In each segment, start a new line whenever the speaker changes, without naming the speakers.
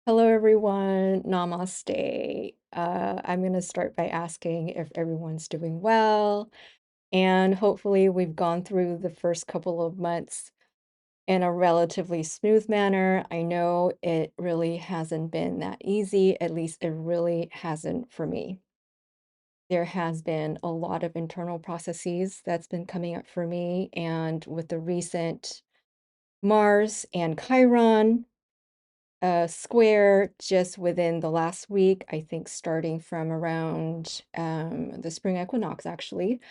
Hello, everyone. Namaste. I'm going to start by asking if everyone's doing well. And hopefully, we've gone through the first couple of months in a relatively smooth manner. I know it really hasn't been that easy, at least it really hasn't for me. There has been a lot of internal processes that's been coming up for me. And with the recent Mars and Chiron square just within the last week, I think starting from around the spring equinox, actually.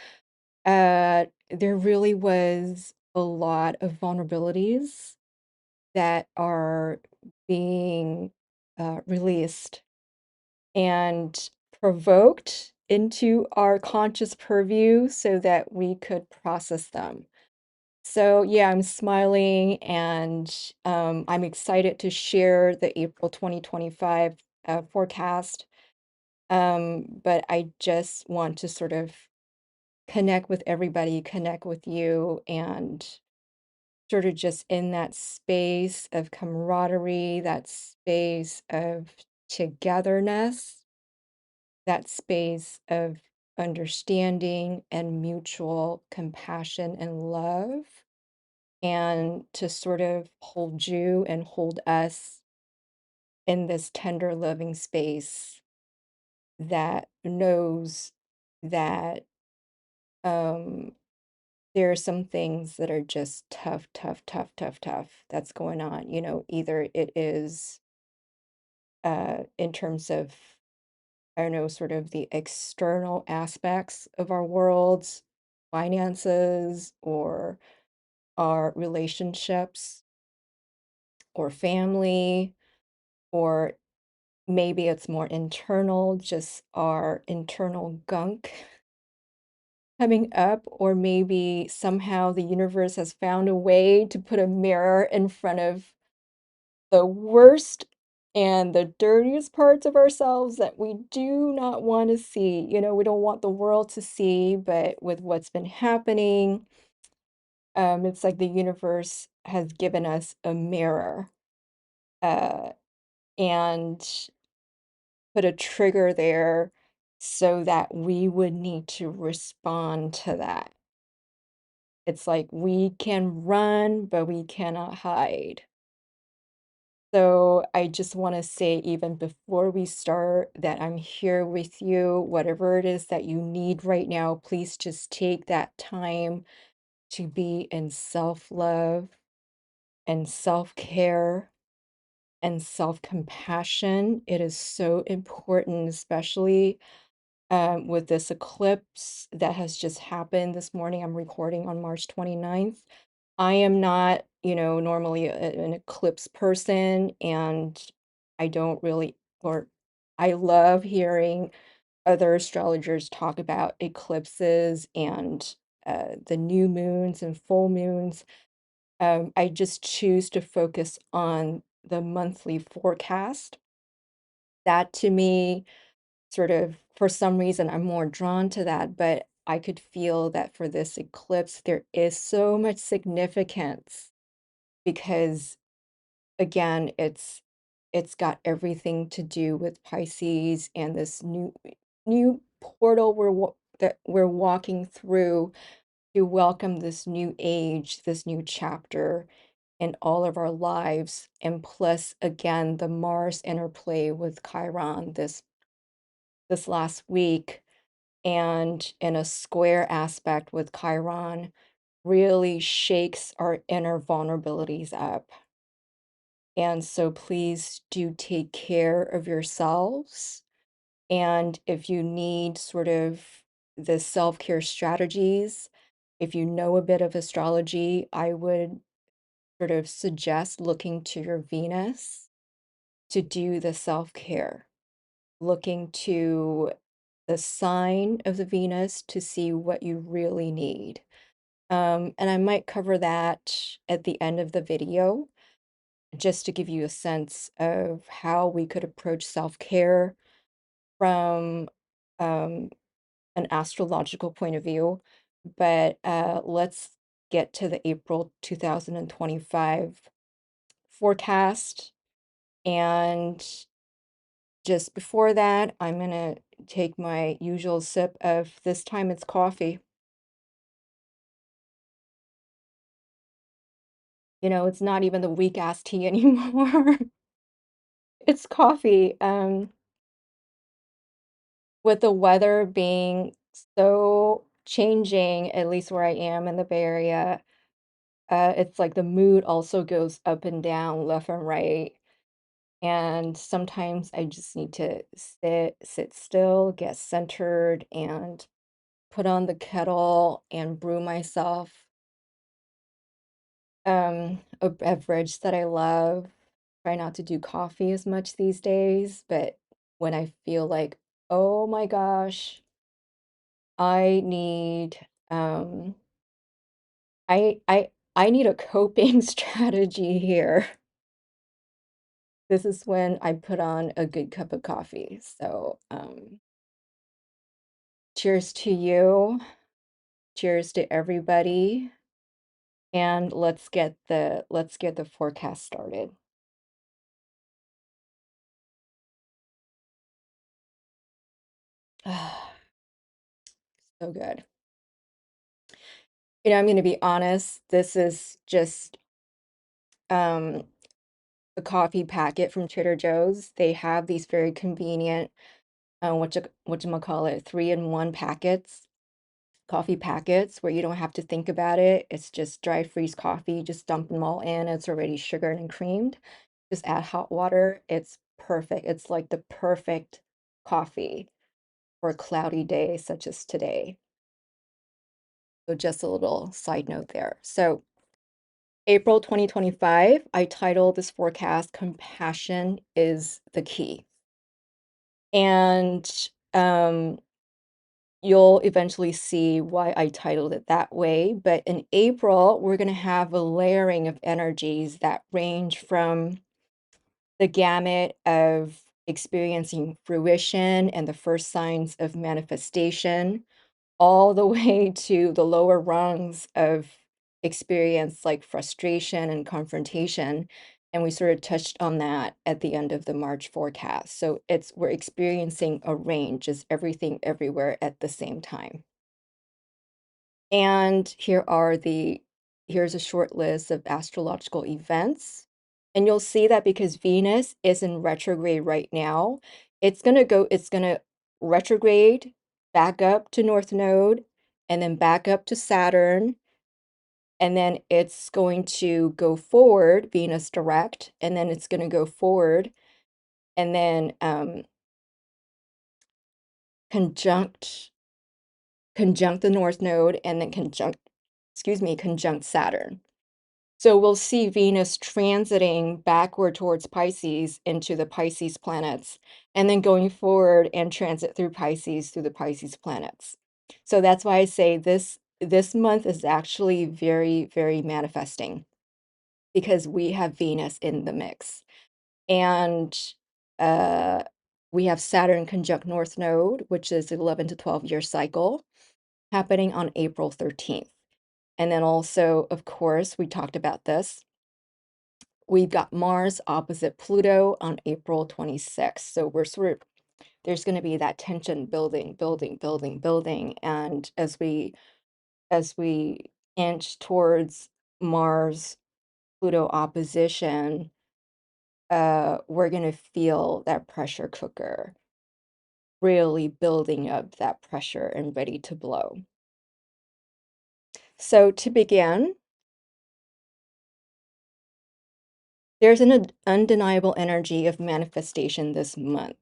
There really was a lot of vulnerabilities that are being released and provoked into our conscious purview so that we could process them. So yeah, I'm smiling and I'm excited to share the April 2025 forecast. But I just want to sort of connect with everybody, connect with you, and sort of just in that space of camaraderie, that space of togetherness, that space of understanding and mutual compassion and love, and to sort of hold you and hold us in this tender, loving space that knows that um, there are some things that are just tough, tough, tough, tough, tough that's going on. Either it is in terms of, I don't know, sort of the external aspects of our worlds, finances, or our relationships, or family, or maybe it's more internal, just our internal gunk coming up, or maybe somehow the universe has found a way to put a mirror in front of the worst and the dirtiest parts of ourselves that we do not want to see. We don't want the world to see, but with what's been happening, it's like the universe has given us a mirror, uh, and put a trigger there so that we would need to respond to that. It's like we can run, but we cannot hide. So I just want to say, even before we start, that I'm here with you. Whatever it is that you need right now, please just take that time to be in self love and self care and self compassion. It is so important, especially with this eclipse that has just happened this morning. I'm recording on March 29th. I am not, normally an eclipse person, and I don't really, or I love hearing other astrologers talk about eclipses and the new moons and full moons. I just choose to focus on the monthly forecast. That to me, sort of, for some reason, I'm more drawn to that, but I could feel that for this eclipse, there is so much significance because, again, it's got everything to do with Pisces and this new portal that we're walking through to welcome this new age, this new chapter in all of our lives, and plus, again, the Mars interplay with Chiron this last week, and in a square aspect with Chiron, really shakes our inner vulnerabilities up. And so please do take care of yourselves. And if you need sort of the self-care strategies, if you know a bit of astrology, I would sort of suggest looking to your Venus to do the self-care, looking to the sign of the Venus to see what you really need. And I might cover that at the end of the video, just to give you a sense of how we could approach self-care from um, an astrological point of view. But let's get to the April 2025 forecast. And just before that, I'm gonna take my usual sip of, this time it's coffee. You know, it's not even the weak ass tea anymore. It's coffee. With the weather being so changing, at least where I am in the Bay Area, it's like the mood also goes up and down, left and right. And sometimes I just need to sit still, get centered, and put on the kettle and brew myself a beverage that I love. Try not to do coffee as much these days, but when I feel like, oh my gosh, I need um I I I need a coping strategy here. This is when I put on a good cup of coffee. So, cheers to you. Cheers to everybody. And let's get the forecast started. So good. You know, I'm going to be honest, this is just um a coffee packet from Trader Joe's. They have these very convenient whatchamacallit, 3-in-1 packets, coffee packets where you don't have to think about it. It's just dry freeze coffee, just dump them all in. It's already sugared and creamed. Just add hot water. It's perfect. It's like the perfect coffee for a cloudy day such as today. So just a little side note there. So April 2025, I titled this forecast Compassion is the Key. And you'll eventually see why I titled it that way. But in April, we're going to have a layering of energies that range from the gamut of experiencing fruition and the first signs of manifestation, all the way to the lower rungs of experience like frustration and confrontation. And we sort of touched on that at the end of the March forecast. So we're experiencing a range, is everything everywhere at the same time. And here's a short list of astrological events. And you'll see that because Venus is in retrograde right now, it's gonna retrograde back up to North Node and then back up to Saturn. And then it's going to go forward, Venus direct, and then it's gonna go forward and then conjunct the North Node and then conjunct Saturn. So we'll see Venus transiting backward towards Pisces into the Pisces planets, and then going forward and transit through Pisces through the Pisces planets. So that's why I say this month is actually very, very manifesting because we have Venus in the mix. And uh, we have Saturn conjunct North Node, which is 11 to 12-year cycle, happening on April 13th. And then also, of course, we talked about this. We've got Mars opposite Pluto on April 26th. So there's going to be that tension building, building, building, building. And as we inch towards Mars Pluto opposition, we're going to feel that pressure cooker really building up, that pressure and ready to blow. So to begin, there's an undeniable energy of manifestation this month.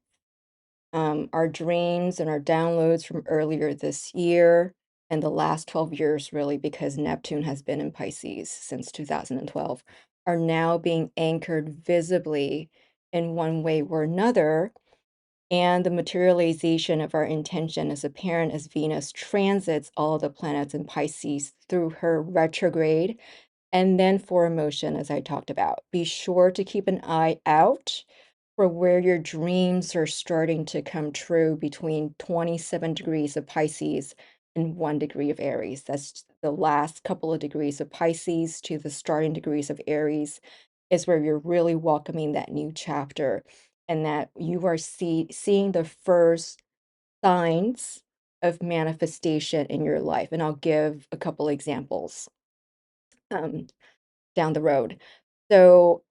Our dreams and our downloads from earlier this year and the last 12 years, really, because Neptune has been in Pisces since 2012, are now being anchored visibly in one way or another. And the materialization of our intention is apparent as Venus transits all the planets in Pisces through her retrograde and then for emotion, as I talked about. Be sure to keep an eye out for where your dreams are starting to come true between 27 degrees of Pisces and 1 degree of Aries. That's the last couple of degrees of Pisces to the starting degrees of Aries is where you're really welcoming that new chapter, and that you are seeing the first signs of manifestation in your life. And I'll give a couple examples um, down the road. So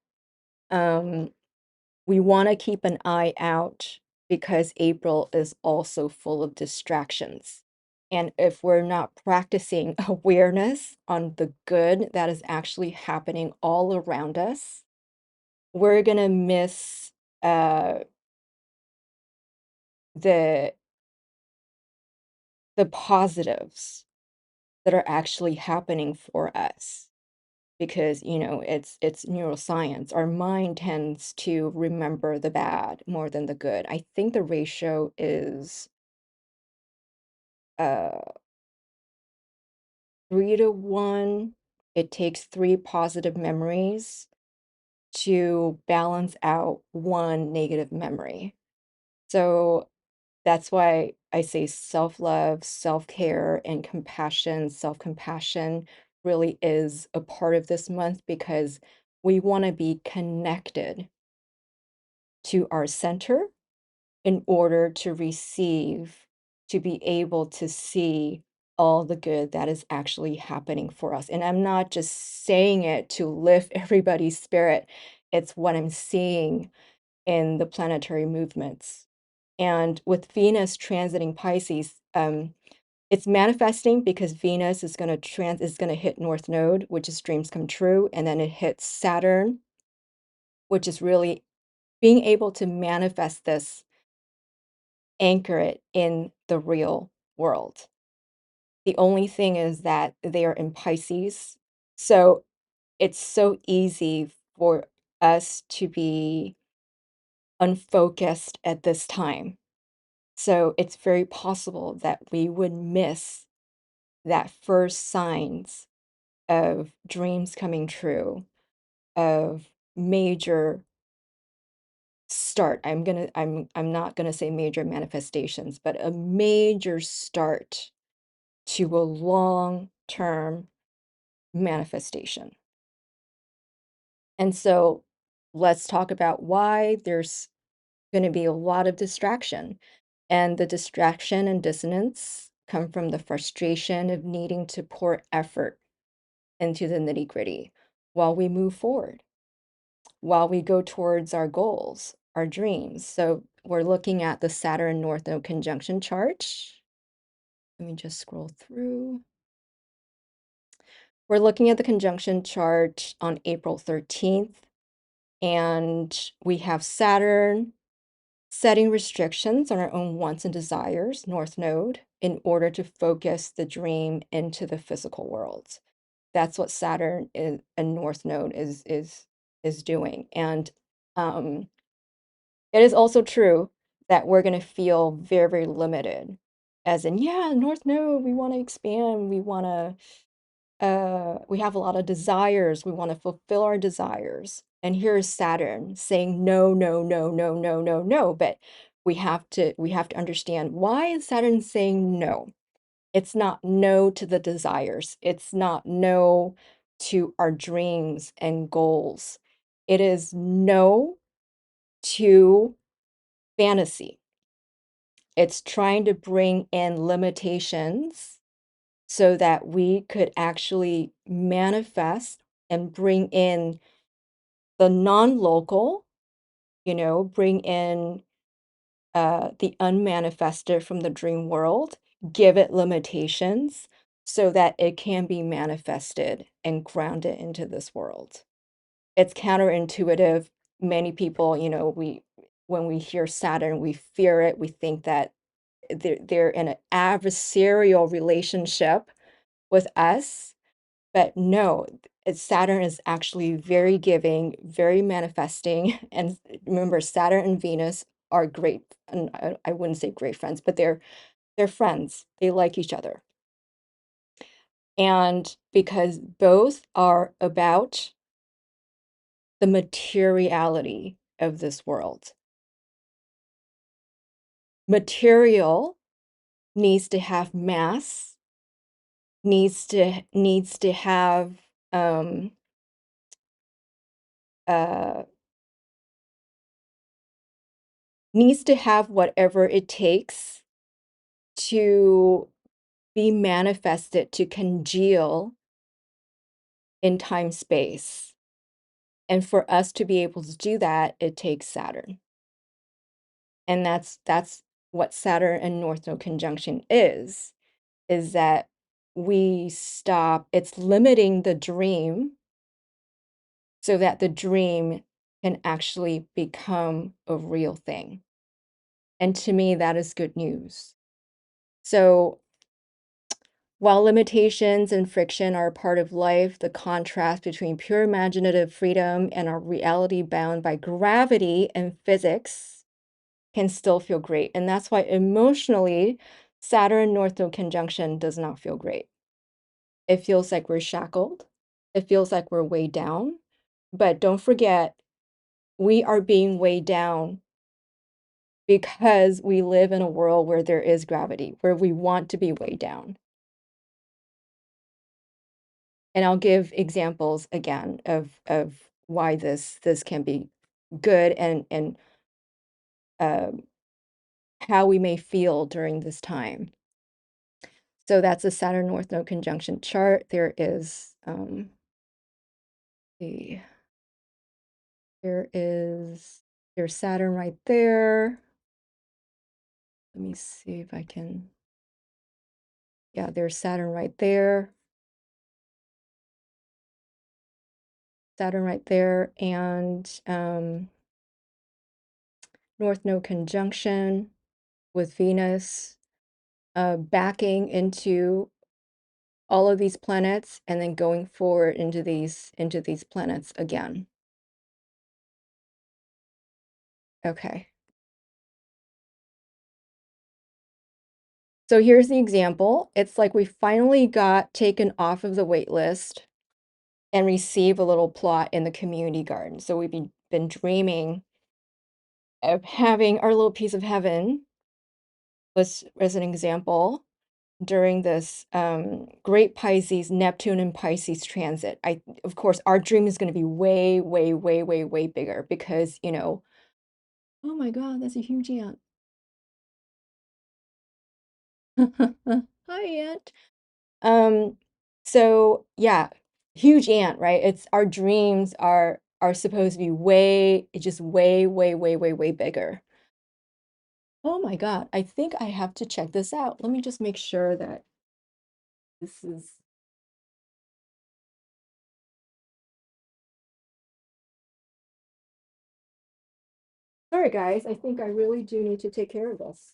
we want to keep an eye out because April is also full of distractions. And if we're not practicing awareness on the good that is actually happening all around us, we're going to miss uh, the the positives that are actually happening for us, because it's neuroscience. Our mind tends to remember the bad more than the good. I think the ratio is uh 3 to 1. It takes 3 positive memories to balance out 1 negative memory. So that's why I say self-love, self-care, and compassion. Self-compassion really is a part of this month, because we want to be connected to our center in order to receive, to be able to see all the good that is actually happening for us. And I'm not just saying it to lift everybody's spirit, it's what I'm seeing in the planetary movements. And with Venus transiting Pisces, it's manifesting because Venus is going to hit North Node, which is dreams come true, and then it hits Saturn, which is really being able to manifest this, anchor it in the real world. The only thing is that they are in Pisces, so it's so easy for us to be unfocused at this time. So it's very possible that we would miss that first signs of dreams coming true, of major start. I'm not gonna say major manifestations, but a major start to a long-term manifestation. And so let's talk about why there's going to be a lot of distraction. And the distraction and dissonance come from the frustration of needing to pour effort into the nitty-gritty while we move forward, while we go towards our goals, our dreams. So we're looking at the Saturn North Node conjunction chart. Let me just scroll through. We're looking at the conjunction chart on April 13th, and we have Saturn setting restrictions on our own wants and desires, North Node, in order to focus the dream into the physical world. That's what Saturn is, and North Node is doing. And it is also true that we're going to feel very, very limited, as in, yeah, North Node, we want to expand, we have a lot of desires. We want to fulfill our desires. And here's Saturn saying no, no, no, no, no, no, no. But we have to understand, why is Saturn saying no? It's not no to the desires. It's not no to our dreams and goals. It is no to fantasy. It's trying to bring in limitations so that we could actually manifest and bring in the non-local, bring in the unmanifested from the dream world, give it limitations so that it can be manifested and grounded into this world. It's counterintuitive. Many people, when we hear Saturn, we fear it. We think that they're in an adversarial relationship with us. But no, Saturn is actually very giving, very manifesting. And remember, Saturn and Venus are great, and I wouldn't say great friends, but they're friends. They like each other. And because both are about the materiality of this world. Material needs to have mass, needs to have needs to have whatever it takes to be manifested, to congeal in time space. And for us to be able to do that, it takes Saturn. And that's what Saturn and North Node conjunction is that we stop, it's limiting the dream so that the dream can actually become a real thing. And to me, that is good news. So while limitations and friction are a part of life, the contrast between pure imaginative freedom and our reality bound by gravity and physics can still feel great. And that's why emotionally, Saturn North Node conjunction does not feel great. It feels like we're shackled. It feels like we're weighed down. But don't forget, we are being weighed down because we live in a world where there is gravity, where we want to be weighed down. And I'll give examples again of why this can be good and how we may feel during this time. So that's a Saturn North Node conjunction chart. There is there's Saturn right there. Let me see if I can. Yeah, there's Saturn right there. Saturn right there, and North Node conjunction with Venus, backing into all of these planets and then going forward into these planets again. Okay. So here's the example. It's like we finally got taken off of the wait list and receive a little plot in the community garden. So we've been dreaming of having our little piece of heaven, as an example, during this great Pisces, Neptune and Pisces transit. Of course, our dream is going to be way, way, way, way, way bigger because, you know, oh my God, that's a huge ant. Hi, ant. So yeah, huge ant, right? It's our dreams are supposed to be way, just way, way, way, way, way bigger. Oh my God, I think I have to check this out. Let me just make sure that this is. Sorry, guys, I think I really do need to take care of this.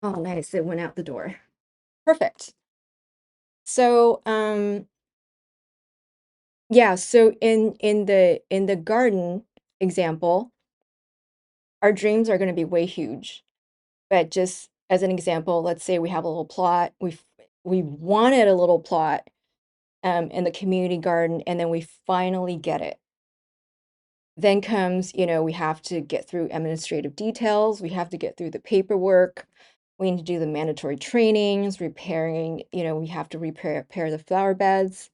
Oh, nice. It went out the door. Perfect. So, yeah, so in the garden example, our dreams are going to be way huge. But just as an example, let's say we have a little plot. We wanted a little plot in the community garden, and then we finally get it. Then comes, you know, we have to get through administrative details. We have to get through the paperwork. We need to do the mandatory trainings, repairing, you know, we have to repair the flower beds,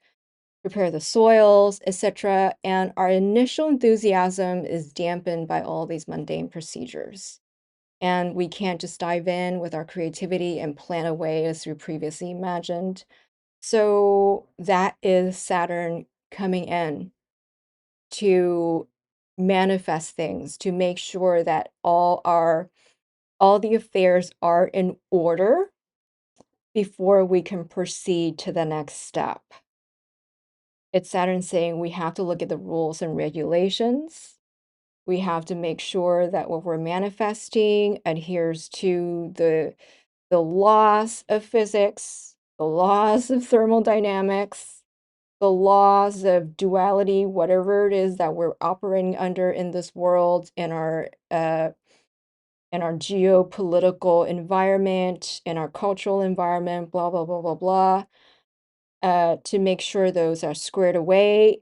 prepare the soils, etc. And our initial enthusiasm is dampened by all these mundane procedures. And we can't just dive in with our creativity and plan away as we previously imagined. So that is Saturn coming in to manifest things, to make sure that all the affairs are in order before we can proceed to the next step. It's Saturn saying we have to look at the rules and regulations. We have to make sure that what we're manifesting adheres to the laws of physics, the laws of thermodynamics, the laws of duality, whatever it is that we're operating under in this world, in our geopolitical environment, in our cultural environment, blah, blah, blah, blah, blah. to make sure those are squared away,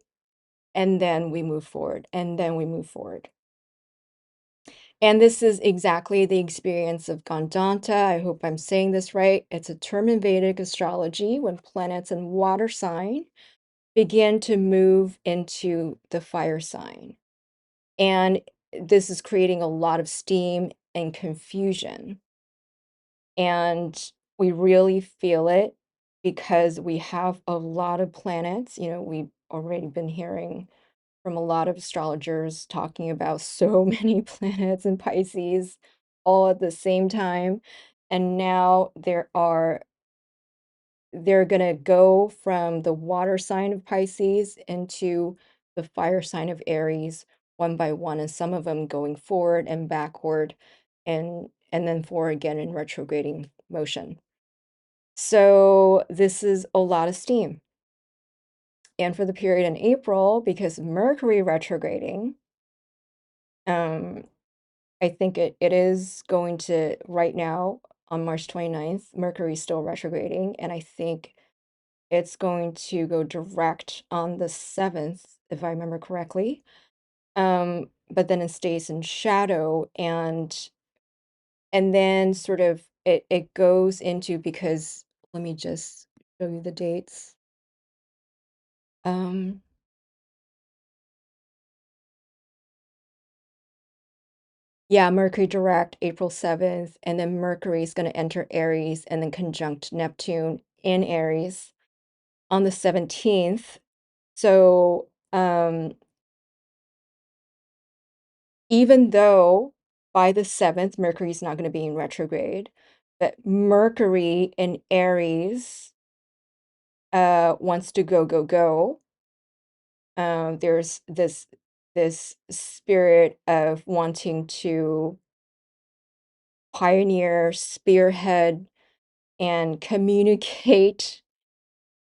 and then we move forward, and then we move forward. And this is exactly the experience of Gandanta. I hope I'm saying this right. It's a term in Vedic astrology when planets in water sign begin to move into the fire sign. And this is creating a lot of steam and confusion. And we really feel it because we have a lot of planets. We've already been hearing from a lot of astrologers talking about so many planets in Pisces all at the same time. And now they're going to go from the water sign of Pisces into the fire sign of Aries one by one, and some of them going forward and backward and then forward again in retrograding motion. So this is a lot of steam. And for the period in April, because Mercury retrograding, um, I think it is going to, right now on March 29th, Mercury's still retrograding, and I think it's going to go direct on the 7th, if I remember correctly. But then it stays in shadow, and then sort of it goes into, because let me just show you the dates. Um, yeah, Mercury direct April 7th, and then Mercury is going to enter Aries and then conjunct Neptune in Aries on the 17th. So, even though by the 7th, Mercury's not going to be in retrograde, but Mercury in Aries wants to go, go, go. There's this spirit of wanting to pioneer, spearhead, and communicate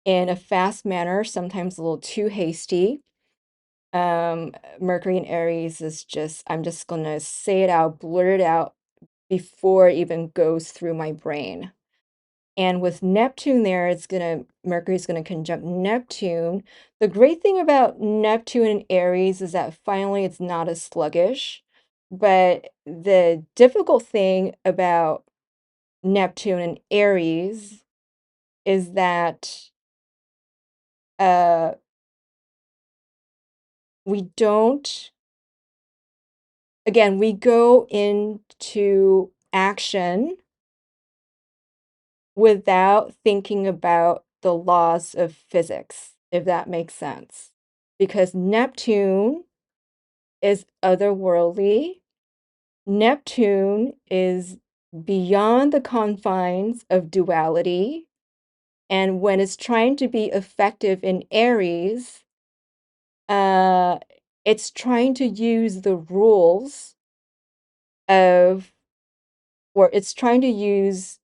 in a fast manner, sometimes a little too hasty. Mercury in Aries is just, I'm just gonna say it out, blurt it out before it even goes through my brain. And with Neptune there, Mercury's gonna conjunct Neptune. The great thing about Neptune and Aries is that finally it's not as sluggish. But the difficult thing about Neptune and Aries is that uh we don't, again, we go into action without thinking about the laws of physics, if that makes sense. Because Neptune is otherworldly. Neptune is beyond the confines of duality. And when it's trying to be effective in Aries, uh, it's trying to use the rules of, or it's trying to use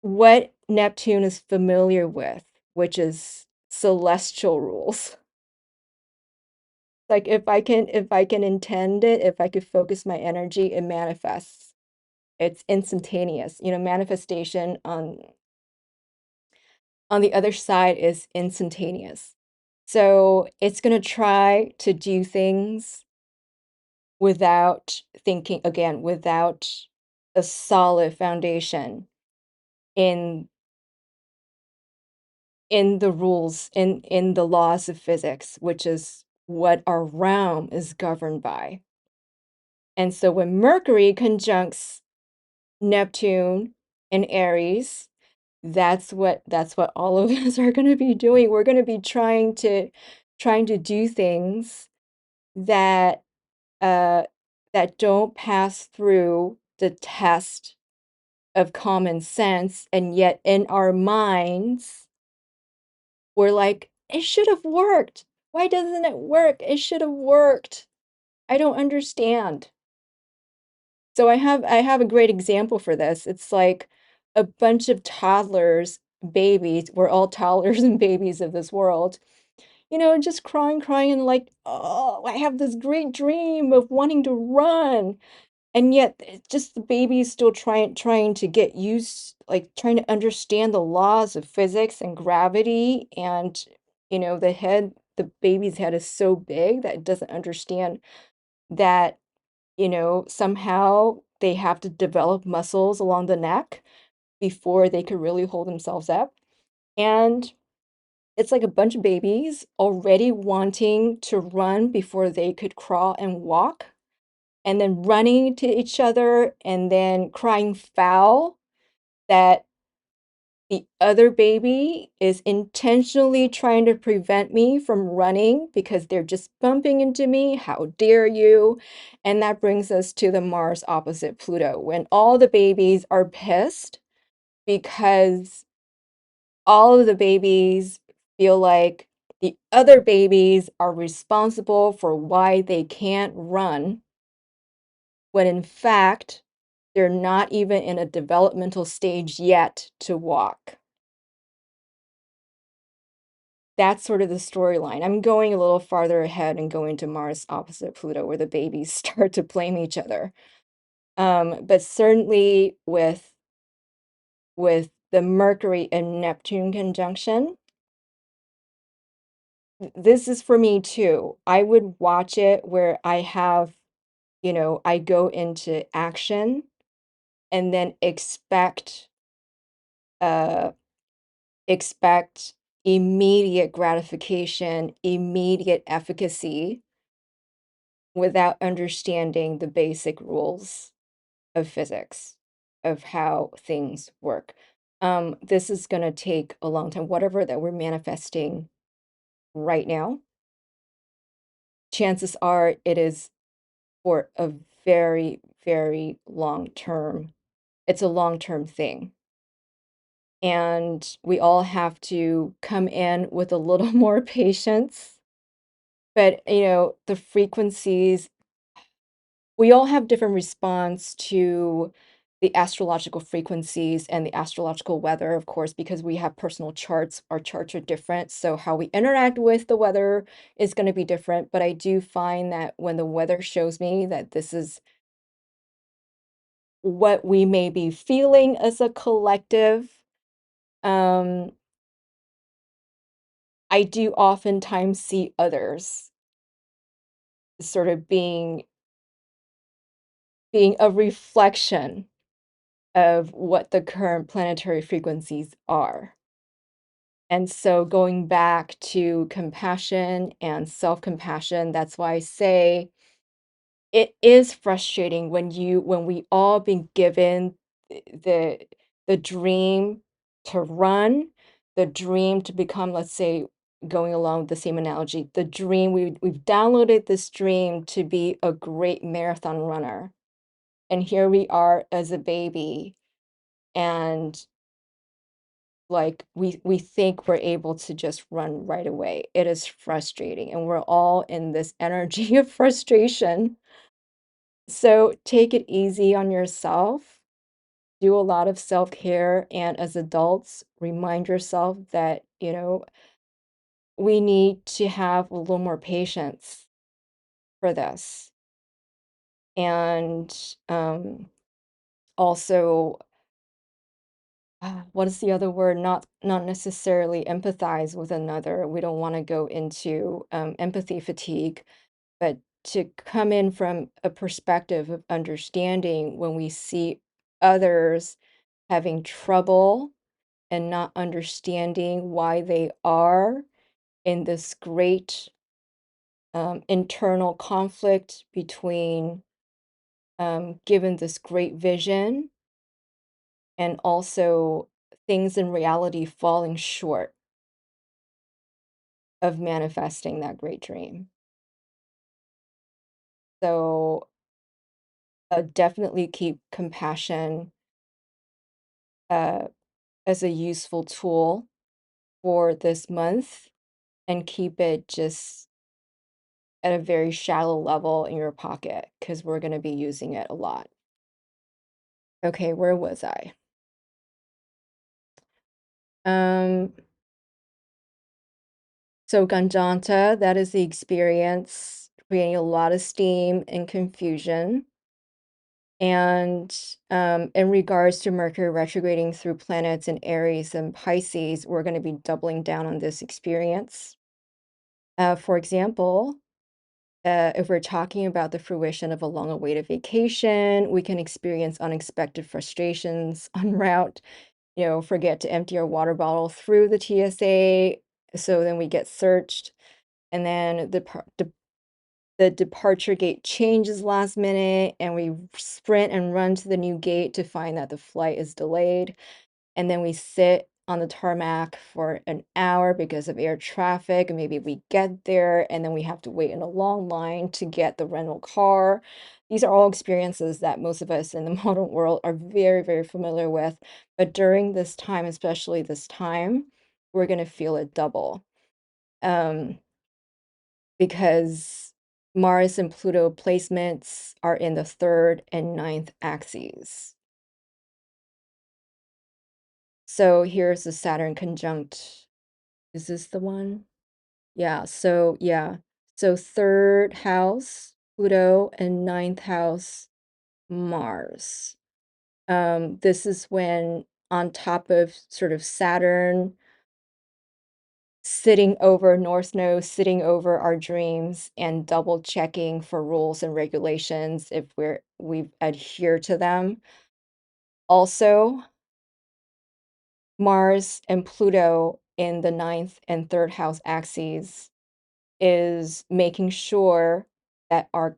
what Neptune is familiar with, which is celestial rules. Like if I can intend it, if I could focus my energy, it manifests. It's instantaneous. Manifestation on the other side is instantaneous. So it's going to try to do things without thinking, again, without a solid foundation in the rules, in the laws of physics, which is what our realm is governed by. And so when Mercury conjuncts Neptune in Aries, that's what all of us are going to be doing. We're going to be trying to do things that uh that don't pass through the test of common sense, and yet in our minds we're like, it should have worked. Why doesn't it work? It should have worked. I don't understand. So I have a great example for this. It's like a bunch of toddlers, babies, we're all toddlers and babies of this world, just crying, crying, and like, oh, I have this great dream of wanting to run. And yet it's just the baby's still trying to get used, like trying to understand the laws of physics and gravity, and the baby's head is so big that it doesn't understand that, somehow they have to develop muscles along the neck before they could really hold themselves up. And it's like a bunch of babies already wanting to run before they could crawl and walk, and then running to each other and then crying foul that the other baby is intentionally trying to prevent me from running because they're just bumping into me. How dare you? And that brings us to the Mars opposite Pluto, when all the babies are pissed because all of the babies feel like the other babies are responsible for why they can't run, when in fact, they're not even in a developmental stage yet to walk. That's sort of the storyline. I'm going a little farther ahead and going to Mars opposite Pluto, where the babies start to blame each other. But certainly with the Mercury and Neptune conjunction, this is for me too. I would watch it where I have, I go into action and then uh expect immediate gratification, immediate efficacy without understanding the basic rules of physics, of how things work. This is going to take a long time. Whatever that we're manifesting right now, chances are it is for a very, very long term. It's a long-term thing. And we all have to come in with a little more patience. But, the frequencies, we all have different response to the astrological frequencies and the astrological weather, of course, because we have personal charts. Our charts are different. So how we interact with the weather is going to be different. But I do find that when the weather shows me that this is what we may be feeling as a collective, um, I do oftentimes see others sort of being a reflection of what the current planetary frequencies are. And so going back to compassion and self-compassion, that's why I say it is frustrating when we all been given the the dream to run, the dream to become, let's say, going along with the same analogy, the dream, we've downloaded this dream to be a great marathon runner. And here we are as a baby, and like we think we're able to just run right away. It is frustrating, and we're all in this energy of frustration. So take it easy on yourself. Do a lot of self-care, and as adults, remind yourself that, we need to have a little more patience for this. And also, what is the other word? Not necessarily empathize with another. We don't want to go into empathy fatigue, but to come in from a perspective of understanding when we see others having trouble and not understanding why they are in this great internal conflict between given this great vision and also things in reality falling short of manifesting that great dream. So definitely keep compassion uh, as a useful tool for this month, and keep it just at a very shallow level in your pocket because we're going to be using it a lot. Okay, where was I? Um, so Ganjanta, that is the experience, creating a lot of steam and confusion. And in regards to Mercury retrograding through planets in Aries and Pisces, we're going to be doubling down on this experience. For example, if we're talking about the fruition of a long-awaited vacation, we can experience unexpected frustrations en route. Forget to empty our water bottle through the TSA, so then we get searched, and then the departure gate changes last minute, and we sprint and run to the new gate to find that the flight is delayed. And then we sit on the tarmac for an hour because of air traffic. And maybe we get there and then we have to wait in a long line to get the rental car. These are all experiences that most of us in the modern world are very, very familiar with. But during this time, especially this time, we're going to feel it double. Because Mars and Pluto placements are in the 3rd and 9th axes. So here's the Saturn conjunct. Is this the one? Yeah, so 3rd house, Pluto, and 9th house, Mars. This is when, on top of sort of Saturn sitting over North Node, sitting over our dreams and double checking for rules and regulations if we adhere to them. Also, Mars and Pluto in the 9th and 3rd house axes is making sure that our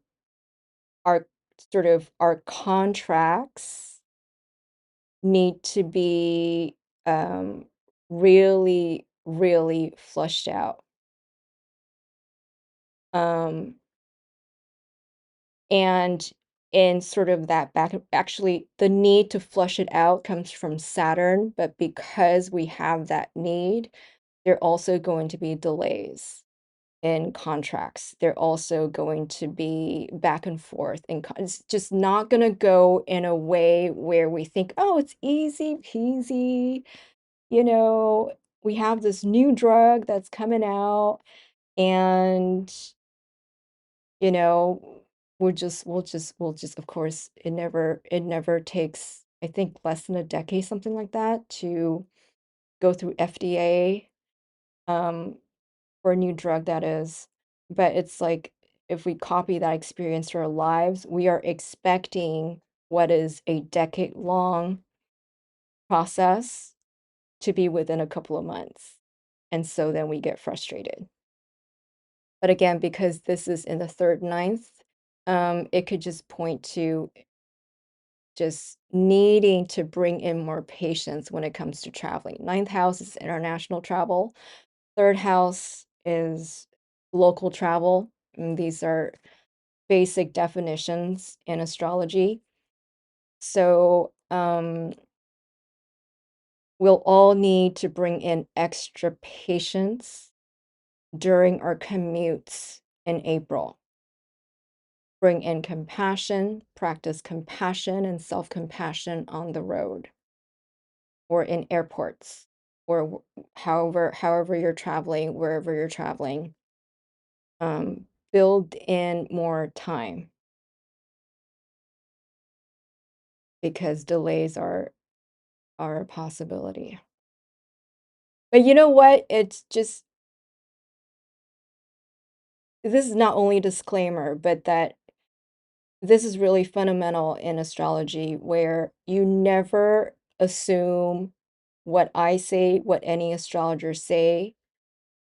our contracts need to be really, really flushed out. Um, and in sort of that actually, the need to flush it out comes from Saturn, but because we have that need, there are also going to be delays in contracts. They're also going to be back and forth, and it's just not going to go in a way where we think, oh, it's easy peasy. You know, we have this new drug that's coming out, and you know, we'll just, of course, it never takes, I think, less than a decade, something like that, to go through FDA, um, for a new drug, that is. But it's like, if we copy that experience to our lives, we are expecting what is a decade-long process to be within a couple of months. And so then we get frustrated. But again, because this is in the 3rd, 9th, it could just point to just needing to bring in more patience when it comes to traveling. 9th house is international travel. 3rd house is local travel. And these are basic definitions in astrology. So we'll all need to bring in extra patience during our commutes in April. Bring in compassion, practice compassion and self-compassion on the road or in airports or however you're traveling, wherever you're traveling. Build in more time because delays are a possibility. But you know what? It's just, this is not only a disclaimer, but that this is really fundamental in astrology, where you never assume what I say, what any astrologer say,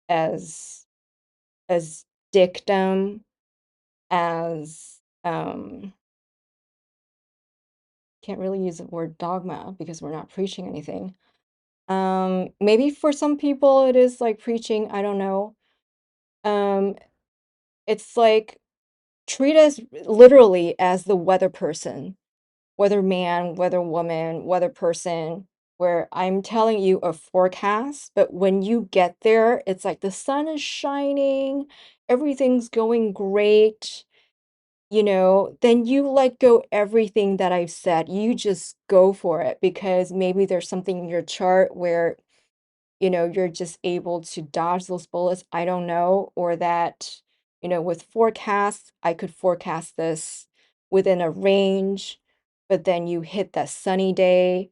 as dictum, as can't really use the word dogma because we're not preaching anything. Maybe for some people it is like preaching, I don't know. Um, it's like, treat us literally as the weather person, weather man, weather woman, weather person, where I'm telling you a forecast, but when you get there, it's like the sun is shining, everything's going great, then you let go everything that I've said. You just go for it because maybe there's something in your chart where, you're just able to dodge those bullets. I don't know. Or that, with forecasts, I could forecast this within a range, but then you hit that sunny day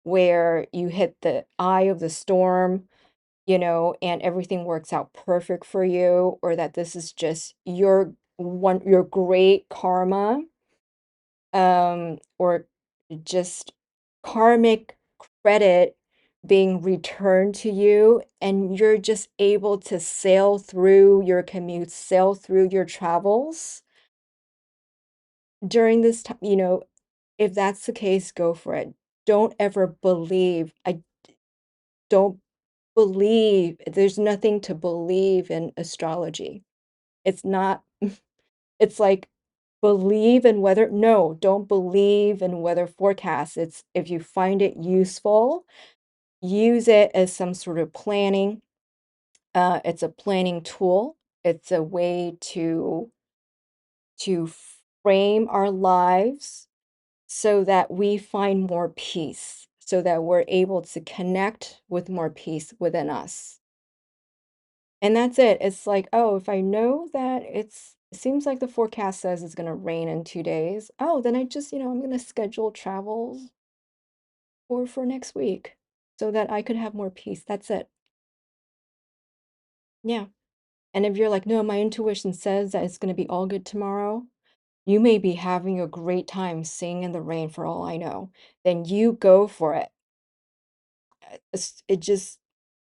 where you hit the eye of the storm, and everything works out perfect for you, or that this is just your great karma, or just karmic credit being returned to you, and you're just able to sail through your commutes, sail through your travels during this time. If that's the case, go for it. Don't ever believe. I don't believe. There's nothing to believe in astrology. It's not, it's like believe in weather. No, don't believe in weather forecasts. It's if you find it useful, use it as some sort of planning. It's a planning tool. It's a way to frame our lives so that we find more peace, so that we're able to connect with more peace within us. And that's it. It's like, oh, if I know that it seems like the forecast says it's going to rain in 2 days. Oh, then I just, I'm going to schedule travels for next week so that I could have more peace. That's it. Yeah. And if you're like, no, my intuition says that it's going to be all good tomorrow, you may be having a great time singing in the rain for all I know. Then you go for it. It just,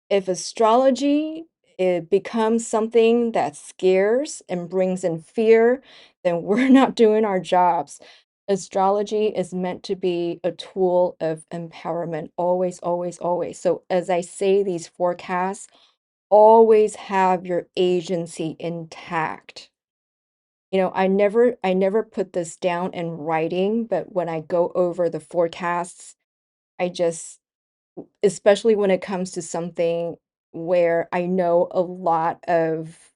if astrology it becomes something that scares and brings in fear, then we're not doing our jobs. Astrology is meant to be a tool of empowerment, always, always, always. So as I say these forecasts, always have your agency intact. I never put this down in writing, but when I go over the forecasts, I just, especially when it comes to something where I know a lot of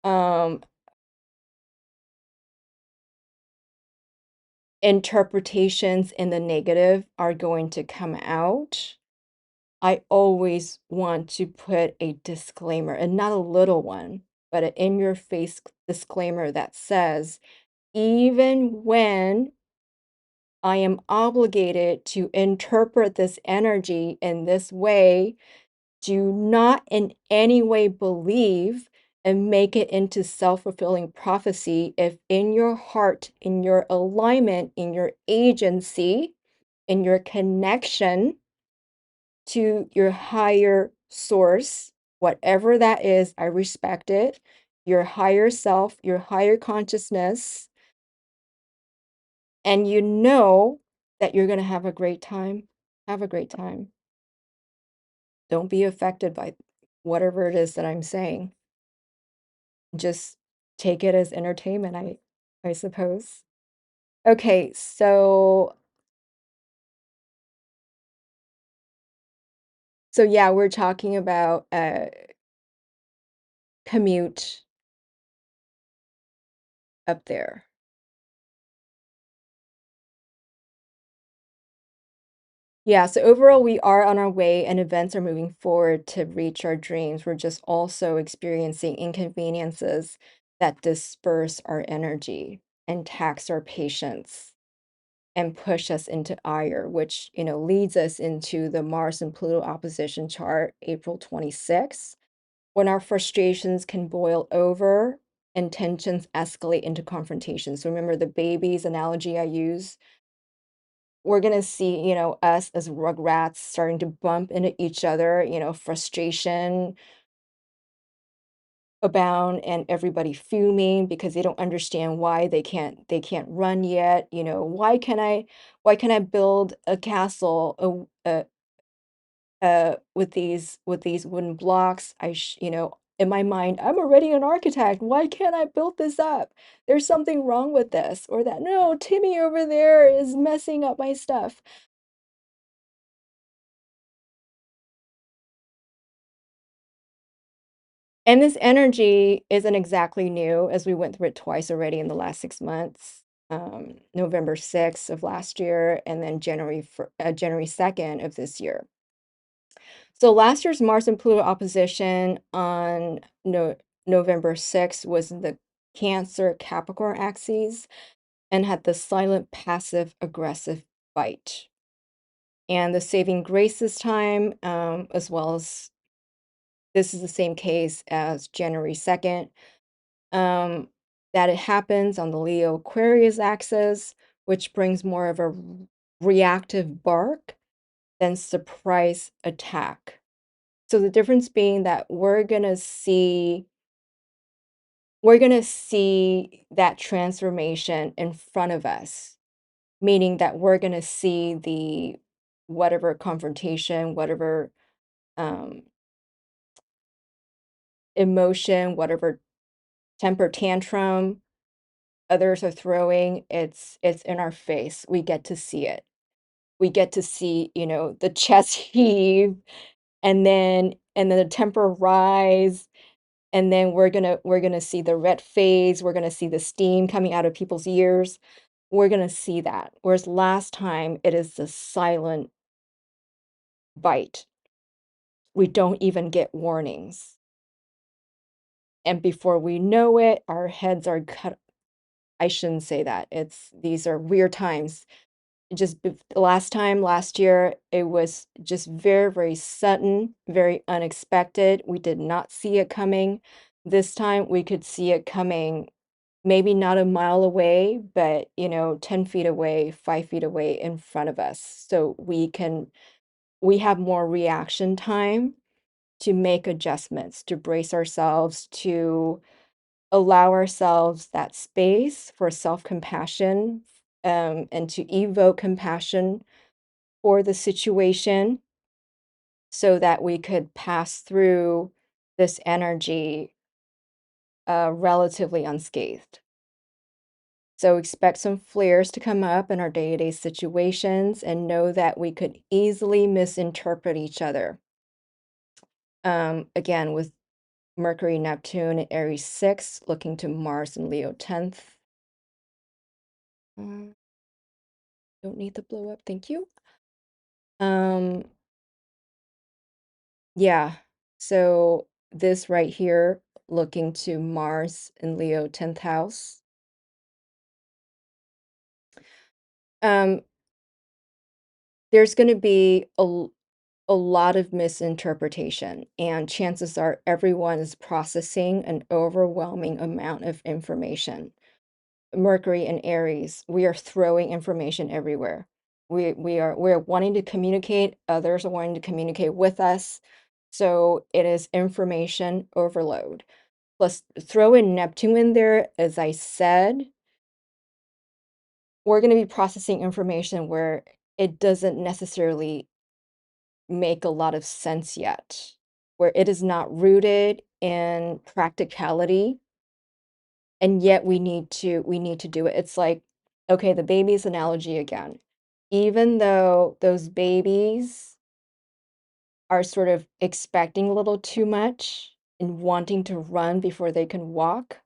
um interpretations in the negative are going to come out, I always want to put a disclaimer, and not a little one, but an in your face disclaimer that says, even when I am obligated to interpret this energy in this way, do not in any way believe and make it into self-fulfilling prophecy if in your heart, in your alignment, in your agency, in your connection to your higher source, whatever that is, I respect it, your higher self, your higher consciousness, and you know that you're going to have a great time, have a great time. Don't be affected by whatever it is that I'm saying. Just take it as entertainment, I suppose. Okay, so yeah, we're talking about commute up there. Yeah, so overall we are on our way and events are moving forward to reach our dreams. We're just also experiencing inconveniences that disperse our energy and tax our patience and push us into ire, which, leads us into the Mars and Pluto opposition chart, April 26th, when our frustrations can boil over and tensions escalate into confrontation. So remember the babies analogy I use? We're going to see, us as rugrats starting to bump into each other, frustration abound and everybody fuming because they don't understand why they can't run yet. Why can I build a castle with these wooden blocks? In my mind, I'm already an architect. Why can't I build this up? There's something wrong with this or that. No, Timmy over there is messing up my stuff. And this energy isn't exactly new, as we went through it twice already in the last 6 months. November 6th of last year, and then January 2nd of this year. So last year's Mars and Pluto opposition on November 6th was the Cancer Capricorn axes. and had the silent, passive, aggressive bite. And the saving grace this time, as well as this is the same case as January 2nd, um, that it happens on the Leo Aquarius axis, which brings more of a reactive bark than surprise attack. So the difference being that we're going to see that transformation in front of us, meaning that we're going to see the whatever confrontation, whatever um, emotion, whatever temper tantrum others are throwing, it's in our face. We get to see it. We get to see, the chest heave, and then the temper rise, and then we're gonna see the red phase, we're gonna see the steam coming out of people's ears. We're gonna see that. Whereas last time, it is the silent bite. We don't even get warnings. And before we know it, our heads are cut. I shouldn't say that. These are weird times. Last time, last year, it was just very, very sudden, very unexpected. We did not see it coming. This time, we could see it coming, maybe not a mile away, but 10 feet away, 5 feet away in front of us. So we have more reaction time to make adjustments, to brace ourselves, to allow ourselves that space for self-compassion, and to evoke compassion for the situation so that we could pass through this energy relatively unscathed. So expect some flares to come up in our day-to-day situations and know that we could easily misinterpret each other. Again, with Mercury, Neptune, and Aries 6, looking to Mars and Leo 10th. Mm, don't need the blow up, thank you. Um, yeah, so this right here, looking to Mars in Leo 10th house. Um, there's going to be a lot of misinterpretation, and chances are everyone is processing an overwhelming amount of information. Mercury and Aries, we are throwing information everywhere. We're wanting to communicate, others are wanting to communicate with us. So it is information overload. Plus, throw in Neptune in there, as I said, we're going to be processing information where it doesn't necessarily make a lot of sense yet, where it is not rooted in practicality, and yet we need to do it. It's like, okay, the baby's analogy again. Even though those babies are sort of expecting a little too much and wanting to run before they can walk,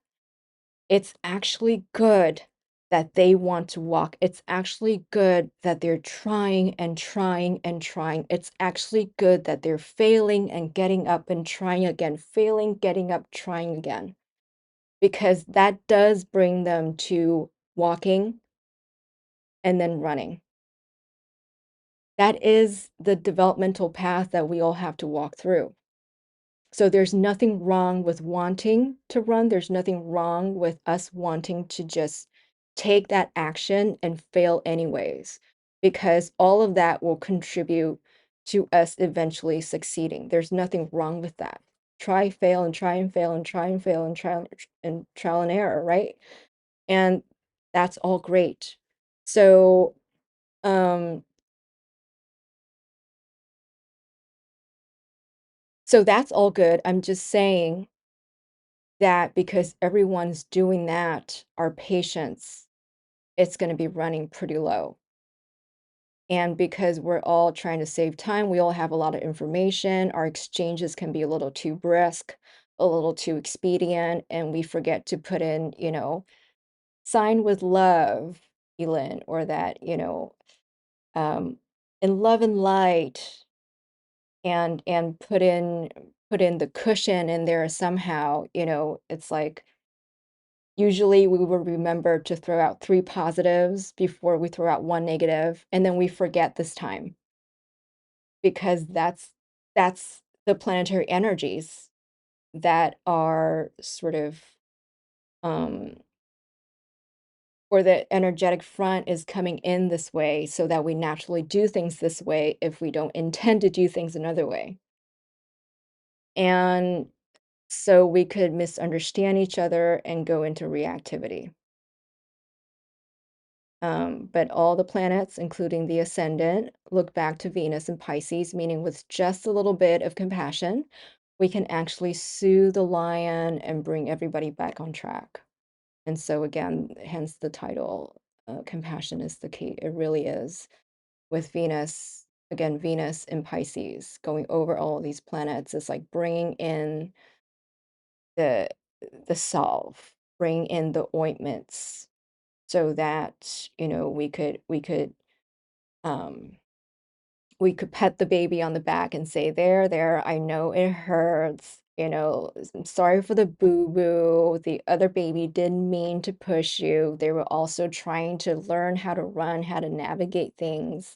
it's actually good that they want to walk. It's actually good that they're trying and trying and trying. It's actually good that they're failing and getting up and trying again, failing, getting up, trying again, because that does bring them to walking and then running. That is the developmental path that we all have to walk through. So there's nothing wrong with wanting to run. There's nothing wrong with us wanting to just take that action and fail anyways, because all of that will contribute to us eventually succeeding. There's nothing wrong with that. Try, fail, and try and fail, and try and fail, and trial and error, right? And that's all great. So, um, so that's all good. I'm just saying that because everyone's doing that, our patience, it's going to be running pretty low. And because we're all trying to save time, we all have a lot of information. Our exchanges can be a little too brisk, a little too expedient, and we forget to put in, sign with love, Elin, or that, um, in love and light, and put in the cushion in there somehow. It's like Usually, we will remember to throw out 3 positives before we throw out 1 negative, and then we forget this time because that's the planetary energies that are sort of, um or the energetic front is coming in this way so that we naturally do things this way if we don't intend to do things another way. And so we could misunderstand each other and go into reactivity. But all the planets, including the ascendant, look back to Venus and Pisces, meaning with just a little bit of compassion, we can actually soothe the lion and bring everybody back on track. And so, again, hence the title, Compassion is the Key. It really is. With Venus, again, Venus in Pisces, going over all of these planets is like bringing in the salve, bring in the ointments so that, um we could pet the baby on the back and say, there, I know it hurts, I'm sorry for the boo-boo. The other baby didn't mean to push you. They were also trying to learn how to run, how to navigate things.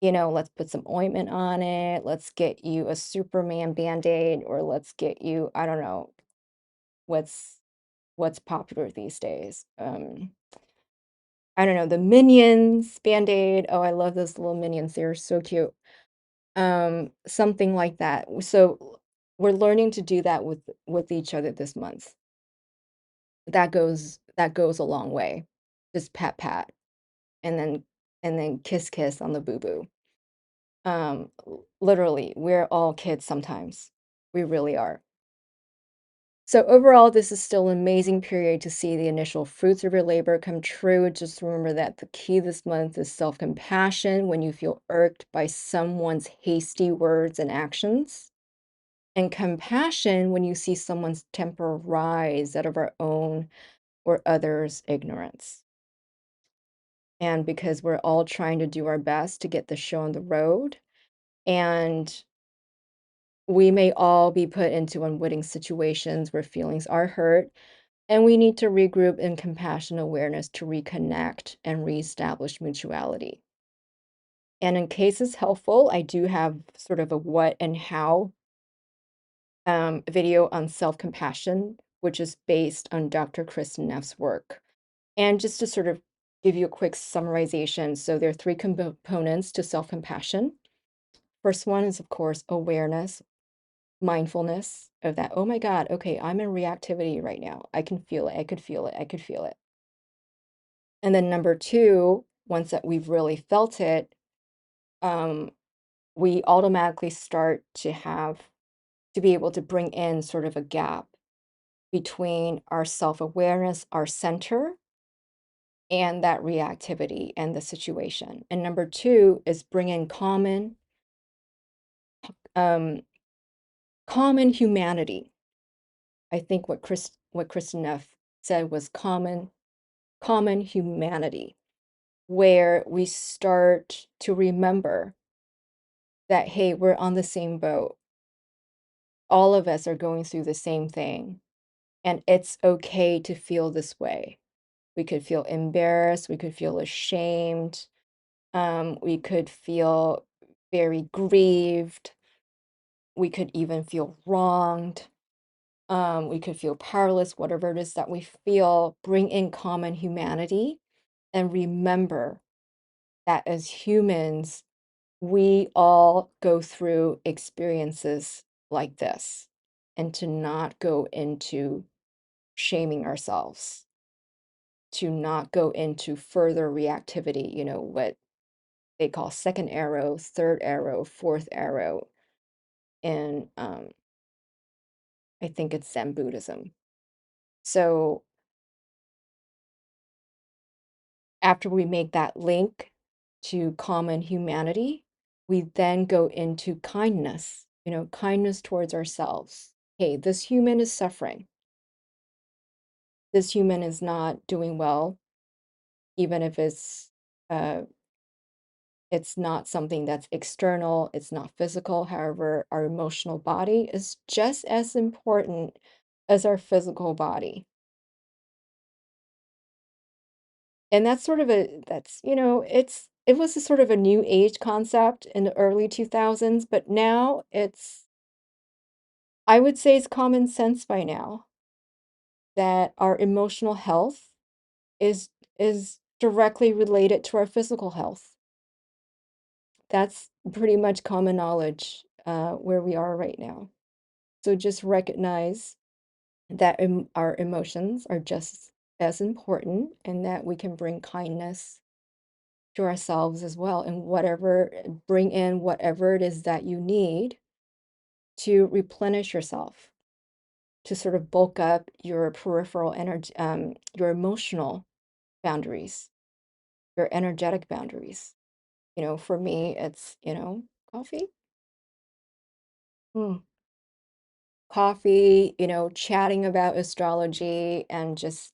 Let's put some ointment on it. Let's get you a Superman Band-Aid, or let's get you, I don't know, what's popular these days. I don't know, the Minions Band-Aid. Oh, I love those little minions. They're so cute. Something like that. So we're learning to do that with each other this month. That goes a long way. Just pat pat and then kiss kiss on the boo boo. Literally, we're all kids sometimes. We really are. So overall, this is still an amazing period to see the initial fruits of your labor come true. Just remember that the key this month is self-compassion when you feel irked by someone's hasty words and actions, and compassion when you see someone's temper rise out of our own or others' ignorance. And because we're all trying to do our best to get the show on the road, and we may all be put into unwitting situations where feelings are hurt, and we need to regroup in compassion awareness to reconnect and reestablish mutuality. And in case it's helpful, I do have sort of a what and how video on self-compassion, which is based on Dr. Kristen Neff's work. And just to sort of give you a quick summarization, so there are three components to self-compassion. First one is, of course, awareness, mindfulness of that. Oh my God, okay, I'm in reactivity right now. I can feel it. I could feel it. I could feel it. And then number two, once that we've really felt it, um, we automatically start to be able to bring in sort of a gap between our self-awareness, our center, and that reactivity and the situation. And number two is bring in um, common humanity. I think what Kristen Neff said was common humanity, where we start to remember that, hey, we're on the same boat. All of us are going through the same thing, and it's okay to feel this way. We could feel embarrassed, we could feel ashamed, we could feel very grieved, we could even feel wronged, we could feel powerless, whatever it is that we feel. Bring in common humanity and remember that as humans, we all go through experiences like this, and to not go into shaming ourselves, to not go into further reactivity, what they call second arrow, third arrow, fourth arrow, and I think it's Zen Buddhism. So after we make that link to common humanity, we then go into kindness, kindness towards ourselves. Hey, this human is suffering. This human is not doing well, even if it's not something that's external, it's not physical. However, our emotional body is just as important as our physical body. And that's sort of a that's, you know, it was a sort of a new age concept in the early 2000s, but now it's I would say it's common sense by now that our emotional health is is directly related to our physical health. That's pretty much common knowledge where we are right now. So just recognize that our emotions are just as important and that we can bring kindness to ourselves as well and whatever bring in whatever it is that you need to replenish yourself to sort of bulk up your peripheral energy your emotional boundaries, your energetic boundaries. You know, for me it's, you know, coffee. Mm. Coffee, you know, chatting about astrology and just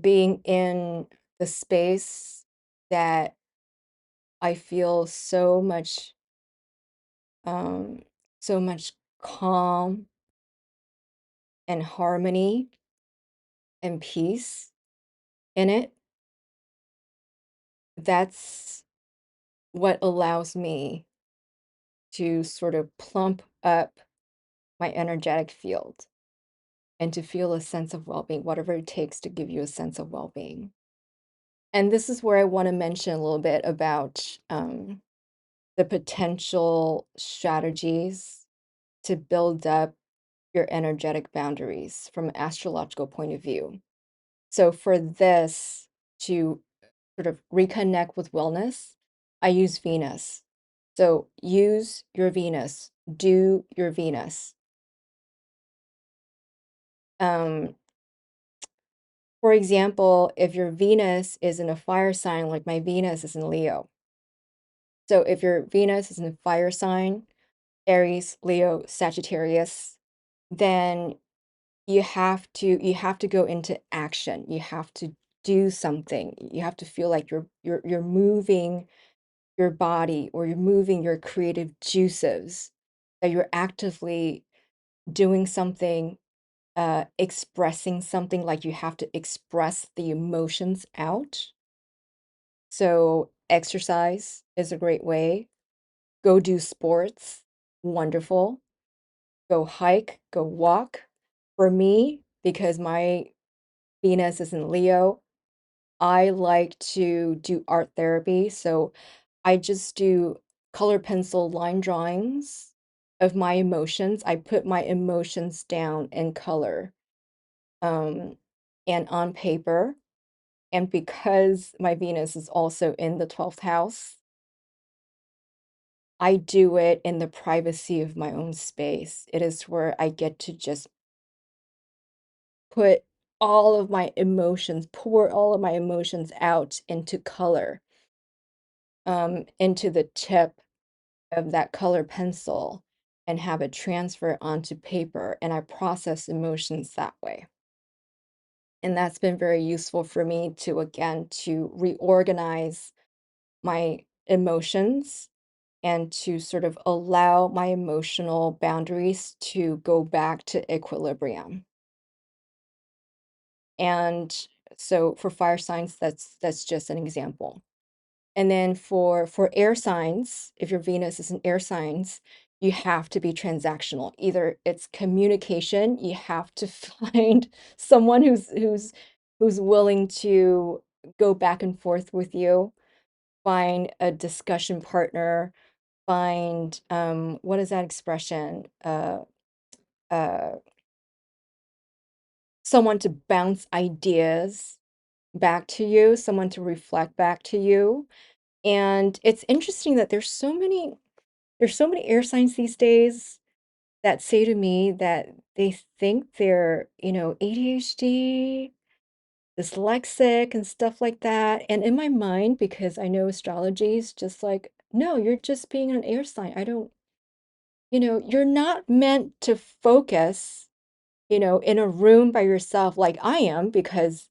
being in the space that I feel um so much calm and harmony and peace in it. That's what allows me to sort of plump up my energetic field and to feel a sense of well-being, whatever it takes to give you a sense of well-being. And this is where I want to mention a little bit about the potential strategies to build up your energetic boundaries from an astrological point of view. So for this to sort of reconnect with wellness, I use Venus. So use your Venus, do your Venus. Um, for example, if your Venus is in a fire sign, like my Venus is in Leo. So if your Venus is in a fire sign, Aries, Leo, Sagittarius, then you have to go into action. You have to do something. You have to feel like you're moving your body or you're moving your creative juices, that you're actively doing something, expressing something, like you have to express the emotions out. So exercise is a great way. Go do sports, wonderful. Go hike, go walk. For me, because my Venus is in Leo, I like to do art therapy. So I just do color pencil line drawings of my emotions. I put my emotions down in color um, and on paper. And because my Venus is also in the 12th house, I do it in the privacy of my own space. It is where I get to just put all of my emotions, pour all of my emotions out into color, into the tip of that color pencil and have it transfer onto paper. And I process emotions that way. And that's been very useful for me to, again, to reorganize my emotions and to sort of allow my emotional boundaries to go back to equilibrium. And so for fire signs, that's just an example. And then for air signs, if your Venus is in air signs, you have to be transactional. Either it's communication, you have to find someone who's willing to go back and forth with you, find a discussion partner, find what is that expression? Uh someone to bounce ideas back to you, someone to reflect back to you. And it's interesting that there's so many air signs these days that say to me that they think they're, you know, ADHD, dyslexic, and stuff like that. And in my mind, because I know astrology is just like, no, you're just being an air sign. I don't, you know, you're not meant to focus, you know, in a room by yourself like I am because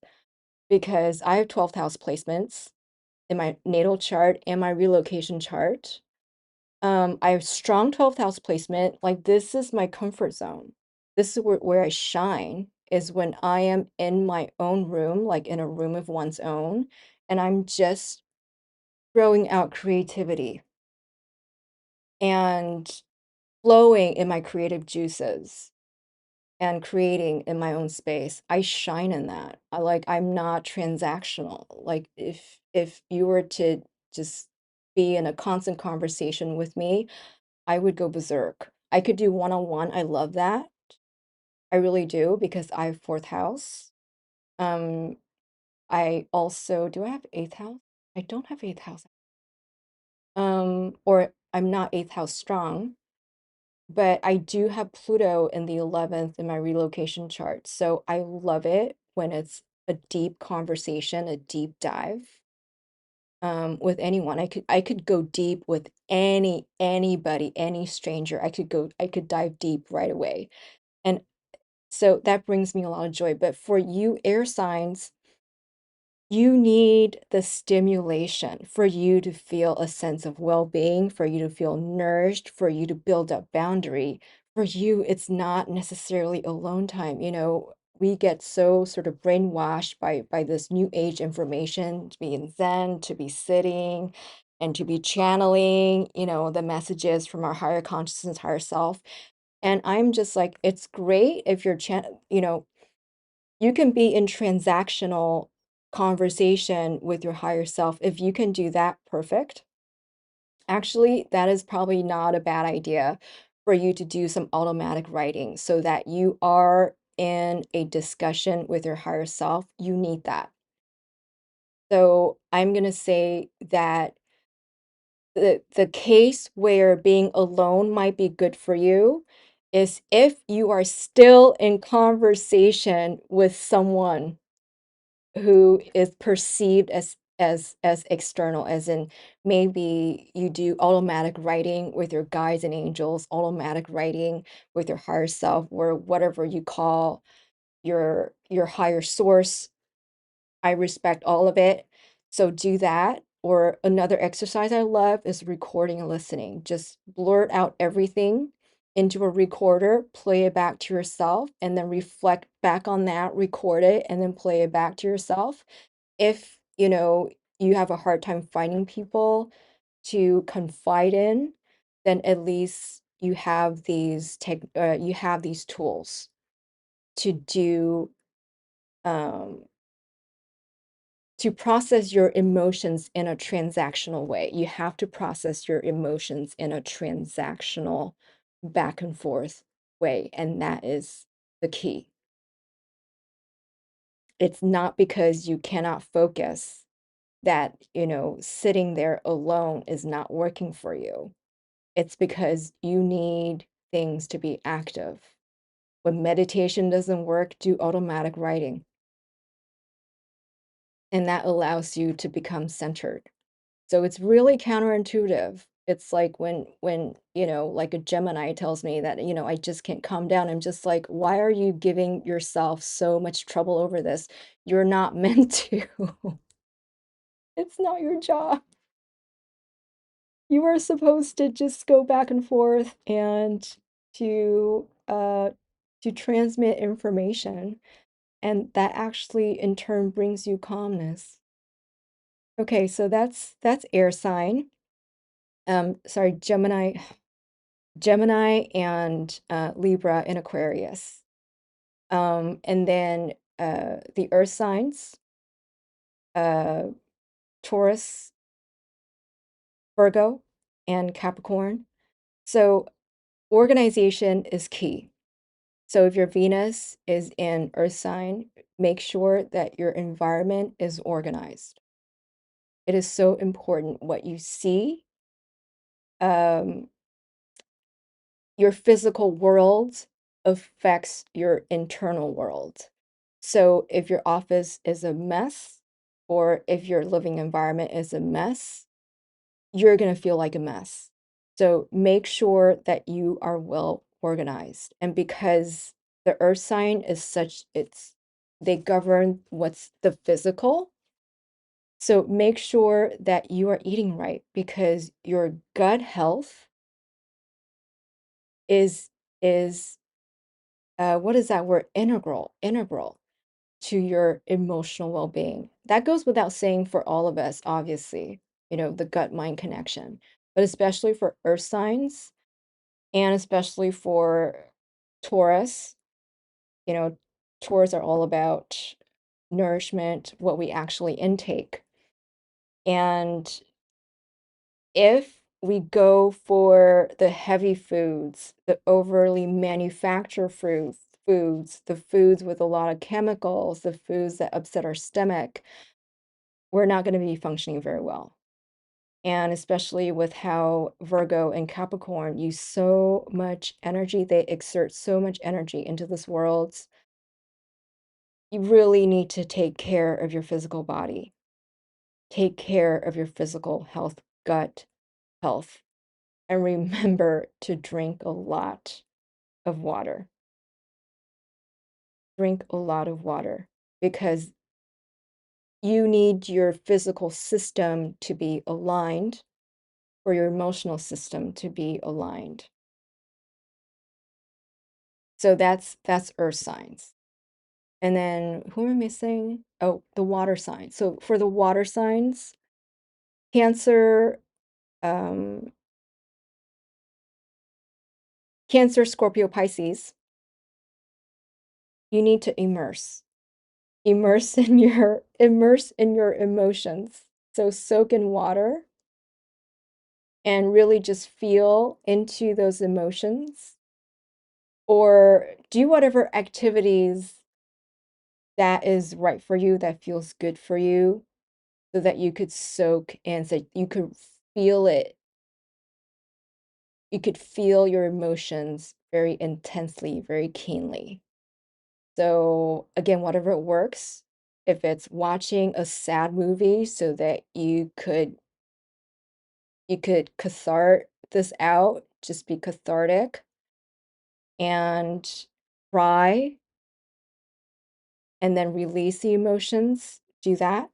I have 12th house placements in my natal chart and my relocation chart. I have strong 12th house placement. Like this is my comfort zone. This is where I shine. is when I am in my own room, like in a room of one's own, and I'm just throwing out creativity and flowing in my creative juices and creating in my own space. I shine in that. I'm not transactional. Like if you were to just be in a constant conversation with me, I would go berserk. I could do one-on-one. I love that. I really do because I have fourth house. Um, I also do I have eighth house? I don't have eighth house. Or I'm not eighth house strong, but I do have Pluto in the 11th in my relocation chart. So I love it when it's a deep conversation, a deep dive. With anyone. I could go deep with anybody, any stranger. I could dive deep right away. And so that brings me a lot of joy. But for you air signs, you need the stimulation for you to feel a sense of well-being, for you to feel nourished, for you to build up boundary. For you, it's not necessarily alone time. We get so sort of brainwashed by this new age information to be in Zen, to be sitting, and to be channeling, the messages from our higher consciousness, higher self. And I'm just like, it's great if you're you can be in transactional conversation with your higher self. If you can do that, perfect. Actually, that is probably not a bad idea for you to do some automatic writing so that you are in a discussion with your higher self. You need that. So I'm going to say that the case where being alone might be good for you is if you are still in conversation with someone who is perceived as external, as in maybe you do automatic writing with your guides and angels, automatic writing with your higher self, or whatever you call your higher source. I respect all of it. So do that. Or another exercise I love is recording and listening. Just blurt out everything into a recorder, play it back to yourself, and then reflect back on that, record it, and then play it back to yourself. If, you have a hard time finding people to confide in, then at least you have these tools to do um to process your emotions in a transactional way. You have to process your emotions in a transactional back and forth way, and that is the key. It's not because you cannot focus that, sitting there alone is not working for you. It's because you need things to be active. When meditation doesn't work, do automatic writing. And that allows you to become centered. So it's really counterintuitive. It's like when, like a Gemini tells me that, I just can't calm down. I'm just like, why are you giving yourself so much trouble over this? You're not meant to. It's not your job. You are supposed to just go back and forth and to transmit information, and that actually in turn brings you calmness. Okay, so that's air sign. Sorry, Gemini and Libra and Aquarius. And then the earth signs, uh, Taurus, Virgo, and Capricorn. So organization is key. So if your Venus is in earth sign, make sure that your environment is organized. It is so important what you see. Um, your physical world affects your internal world. So if your office is a mess, or if your living environment is a mess, you're going to feel like a mess. So make sure that you are well organized. And because the earth sign is they govern what's the physical. So make sure that you are eating right, because your gut health is is what is that word? Integral to your emotional well-being. That goes without saying for all of us, obviously, the gut-mind connection, but especially for earth signs and especially for Taurus. You know, Taurus are all about nourishment, what we actually intake. And if we go for the heavy foods, the overly manufactured foods, the foods with a lot of chemicals, the foods that upset our stomach, we're not going to be functioning very well. And especially with how Virgo and Capricorn use so much energy, they exert so much energy into this world. You really need to take care of your physical body. Take care of your physical health, gut health, and remember to drink a lot of water. Drink a lot of water because you need your physical system to be aligned for your emotional system to be aligned. So that's earth signs. And then who am I missing? Oh, the water signs. So for the water signs, Cancer, um, Cancer, Scorpio, Pisces, you need to immerse immerse in your emotions. So soak in water and really just feel into those emotions or do whatever activities that is right for you, that feels good for you, so that you could soak in, so you could feel it. You could feel your emotions very intensely, very keenly. So again, whatever works, if it's watching a sad movie so that you could cathart this out, just be cathartic and cry and then release the emotions, do that.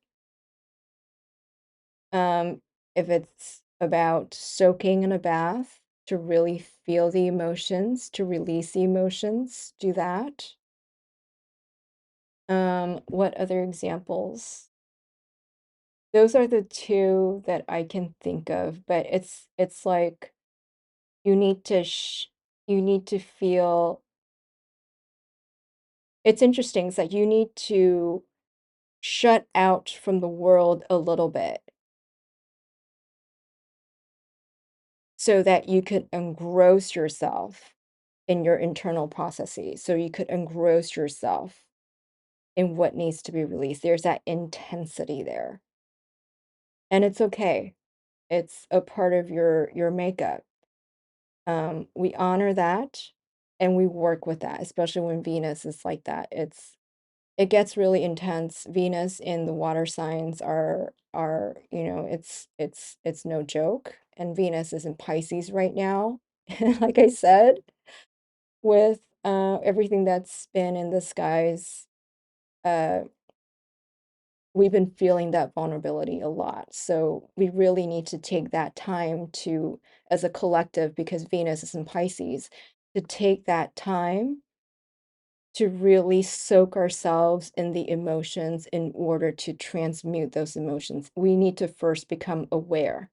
If it's about soaking in a bath to really feel the emotions, to release the emotions, do that. What other examples? Those are the two that I can think of, but it's like you need to you need to feel it's interesting, it's that you need to shut out from the world a little bit so that you could engross yourself in your internal processes. So you could engross yourself in what needs to be released. There's that intensity there. And it's okay. It's a part of your makeup. We honor that and we work with that, especially when Venus is like that. It gets really intense. Venus in the water signs are, it's no joke. And Venus is in Pisces right now. Like I said, with everything that's been in the skies, uh, we've been feeling that vulnerability a lot. So we really need to take that time to, as a collective, because Venus is in Pisces, to take that time to really soak ourselves in the emotions in order to transmute those emotions. We need to first become aware.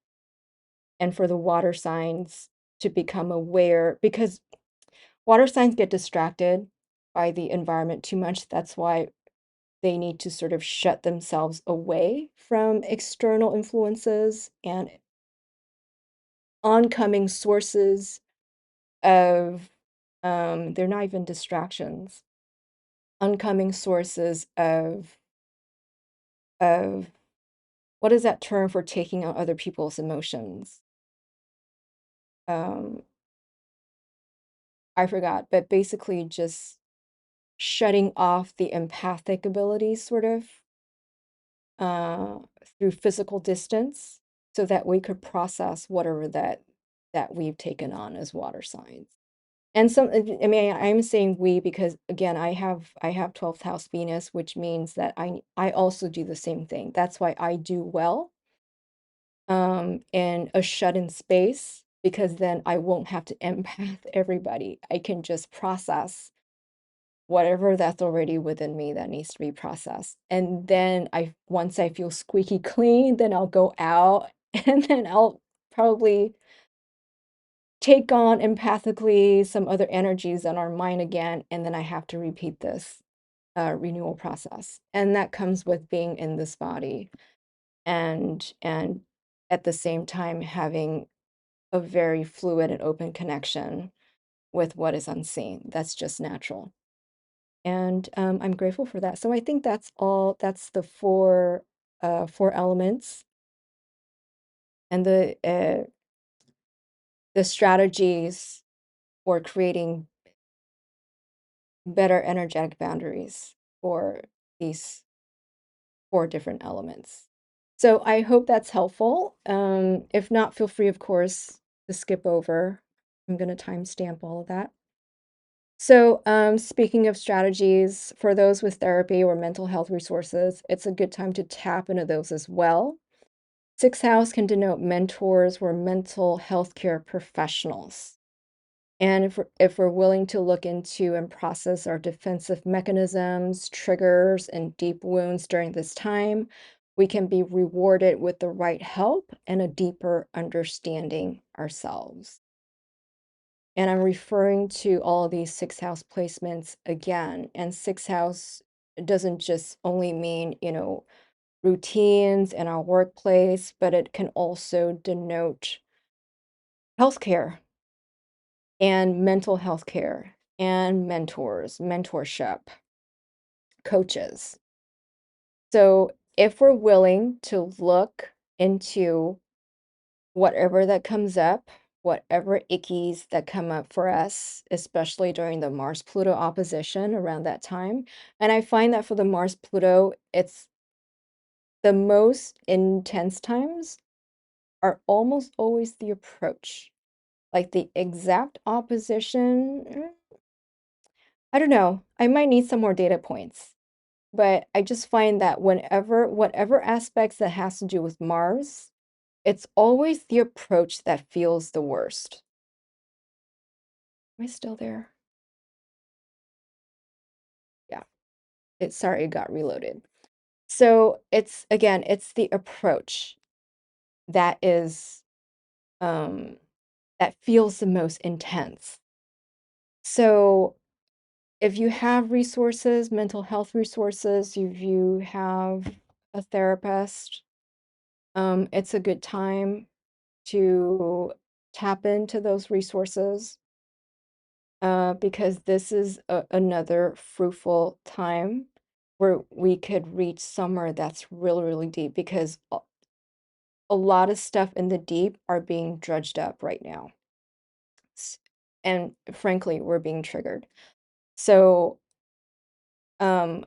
And for the water signs to become aware, because water signs get distracted by the environment too much. That's why they need to sort of shut themselves away from external influences and oncoming sources of, they're not even distractions, oncoming sources of what is that term for taking on other people's emotions? Um, I forgot, but basically just shutting off the empathic abilities, sort of, uh, through physical distance, so that we could process whatever that we've taken on as water signs. And some, I mean, I'm saying we because again, I have 12th house Venus, which means that I also do the same thing. That's why I do well in a shut-in space because then I won't have to empath everybody. I can just process whatever that's already within me that needs to be processed. And then once I feel squeaky clean, then I'll go out and then I'll probably take on empathically some other energies in our mind again, and then I have to repeat this renewal process. And that comes with being in this body and at the same time having a very fluid and open connection with what is unseen. That's just natural. And I'm grateful for that. So I think that's all. That's the four elements and the strategies for creating better energetic boundaries for these four different elements. So I hope that's helpful. If not, feel free, of course, to skip over. I'm going to timestamp all of that. So, speaking of strategies, for those with therapy or mental health resources, it's a good time to tap into those as well. Sixth house can denote mentors or mental health care professionals. And if we're willing to look into and process our defensive mechanisms, triggers, and deep wounds during this time, we can be rewarded with the right help and a deeper understanding ourselves. And I'm referring to all of these sixth house placements again. And sixth house doesn't just only mean, routines in our workplace, but it can also denote healthcare and mental health care and mentors, mentorship, coaches. So if we're willing to look into whatever that comes up, whatever ickies that come up for us, especially during the Mars-Pluto opposition around that time. And I find that for the Mars-Pluto, it's the most intense times are almost always the approach. Like the exact opposition, I don't know. I might need some more data points. But I just find that whatever aspects that has to do with Mars, it's always the approach that feels the worst. Am I still there? Yeah. Sorry, it got reloaded. So it's again, it's the approach that is that feels the most intense. So if you have resources, mental health resources, if you have a therapist, it's a good time to tap into those resources because this is another fruitful time where we could reach somewhere that's really, really deep because a lot of stuff in the deep are being dredged up right now. And frankly, we're being triggered. So um,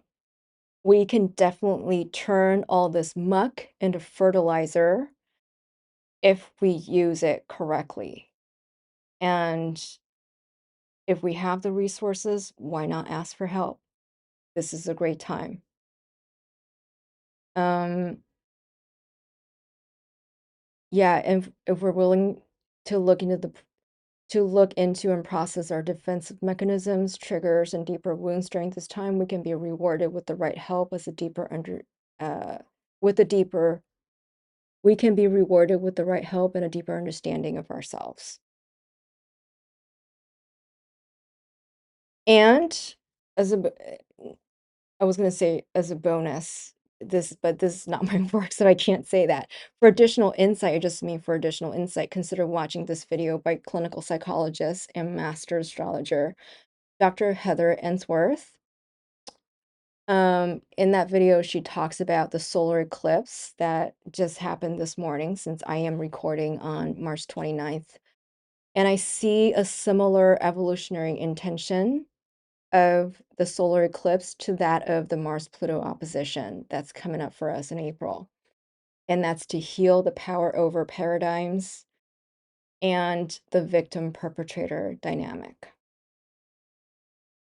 we can definitely turn all this muck into fertilizer if we use it correctly. And if we have the resources, why not ask for help? This is a great time. Um, yeah, and if we're willing to look into and process our defensive mechanisms, triggers, and deeper wounds during this time, we can be rewarded with the right help as a deeper under with a deeper we can be rewarded with the right help and a deeper understanding of ourselves. And as a I was going to say as a bonus, but this is not my work, so I can't say that. For additional insight, I just mean for additional insight, consider watching this video by clinical psychologist and master astrologer, Dr. Heather Ensworth. In that video, she talks about the solar eclipse that just happened this morning, since I am recording on March 29th. And I see a similar evolutionary intention of the solar eclipse to that of the Mars-Pluto opposition that's coming up for us in April. And that's to heal the power over paradigms and the victim-perpetrator dynamic.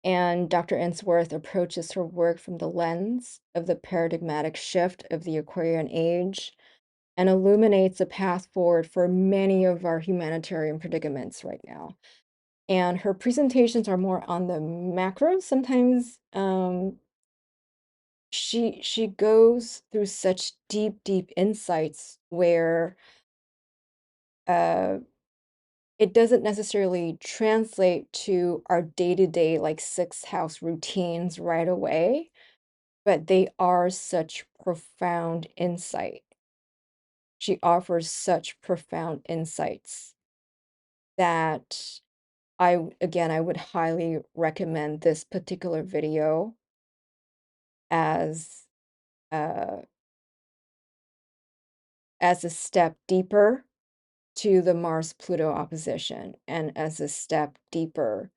And Dr. Ensworth approaches her work from the lens of the paradigmatic shift of the Aquarian age and illuminates a path forward for many of our humanitarian predicaments right now. and her presentations are more on the macro. Sometimes she goes through such deep insights where uh it doesn't necessarily translate to our day-to-day like sixth house routines right away, but they are such profound insight. She offers such profound insights that again, I would highly recommend this particular video as uh, as a step deeper to the Mars-Pluto opposition and as a step deeper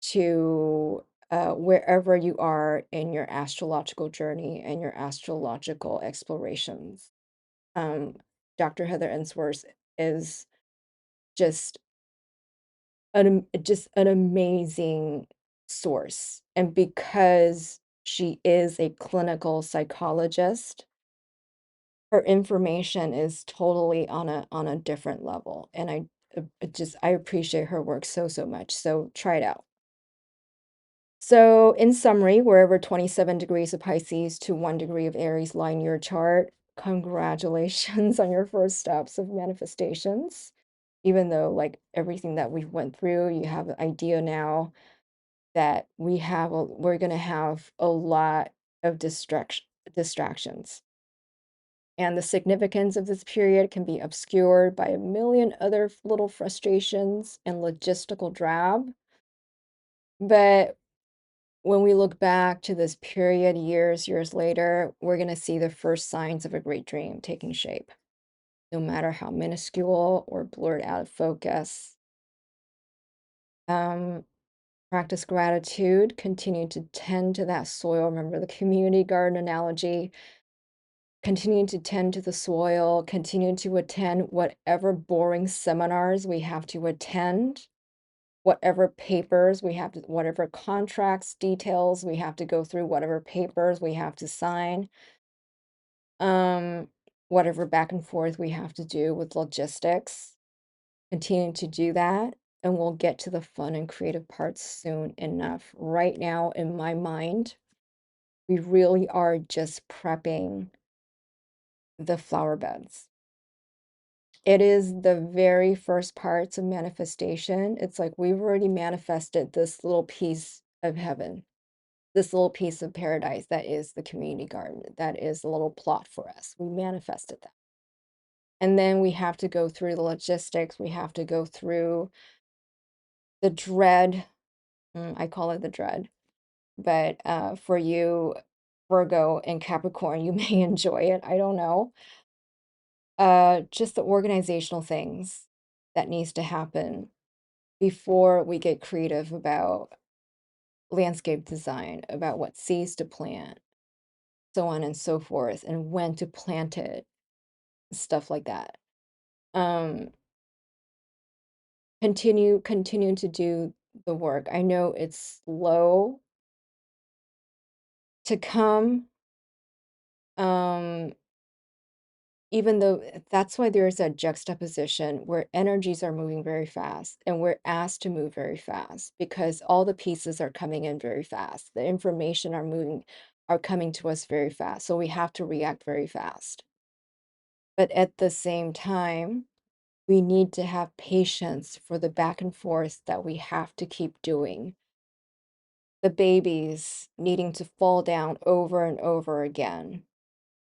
to wherever you are in your astrological journey and your astrological explorations. Um, Dr. Heather Ensworth is just just an amazing source. And because she is a clinical psychologist, her information is totally on a different level. And I appreciate her work so much. So try it out. So in summary, wherever 27 degrees of Pisces to 1 degree of Aries lie in your chart, congratulations on your first steps of manifestations. Even though like everything that we've went through, you have an idea now that we're going to have a lot of distractions. And the significance of this period can be obscured by a million other little frustrations and logistical drab. But when we look back to this period years later, we're going to see the first signs of a great dream taking shape, no matter how minuscule or blurred out of focus. Um, Practice gratitude, continue to tend to that soil. Remember the community garden analogy. Continue to tend to the soil, continue to attend whatever boring seminars we have to attend, whatever papers we have to, whatever contracts, details we have to go through, whatever papers we have to sign, um, whatever back and forth we have to do with logistics. Continue to do that, and we'll get to the fun and creative parts soon enough. Right now, in my mind, we really are just prepping the flower beds. It is the very first parts of manifestation. It's like we've already manifested this little piece of heaven, this little piece of paradise that is the community garden, that is a little plot for us. We manifested that. And then we have to go through the logistics, we have to go through the dread. I call it the dread, but for you, Virgo and Capricorn, you may enjoy it. I don't know. Just the organizational things that needs to happen before we get creative about landscape design, about what seeds to plant, so on and so forth, and when to plant it, stuff like that. Um, continue to do the work. I know it's slow to come, um, even though that's why there's a juxtaposition where energies are moving very fast and we're asked to move very fast because all the pieces are coming in very fast. The information are coming to us very fast. So we have to react very fast. But at the same time, we need to have patience for the back and forth that we have to keep doing. The babies needing to fall down over and over again.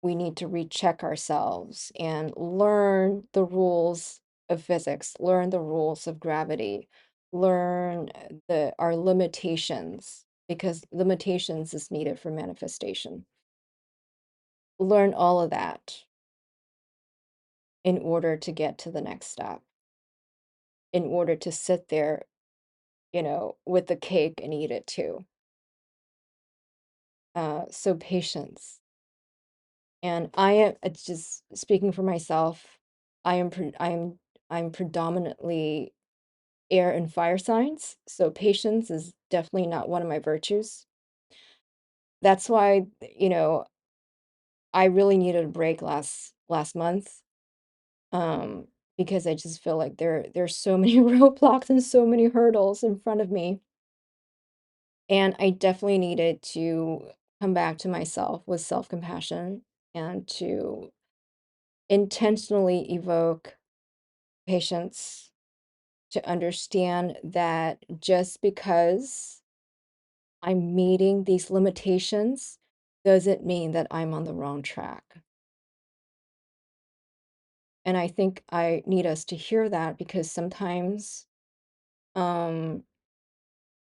We need to recheck ourselves and learn the rules of physics, learn the rules of gravity, learn our limitations, because limitations is needed for manifestation. Learn all of that in order to get to the next step, in order to sit there, with the cake and eat it too. So patience. And I am, it's just speaking for myself, I'm predominantly air and fire signs, so patience is definitely not one of my virtues. That's why, I really needed a break last month, because I just feel like there's so many roadblocks and so many hurdles in front of me. And I definitely needed to come back to myself with self-compassion and to intentionally evoke patience, to understand that just because I'm meeting these limitations doesn't mean that I'm on the wrong track. And I think I need us to hear that because sometimes um,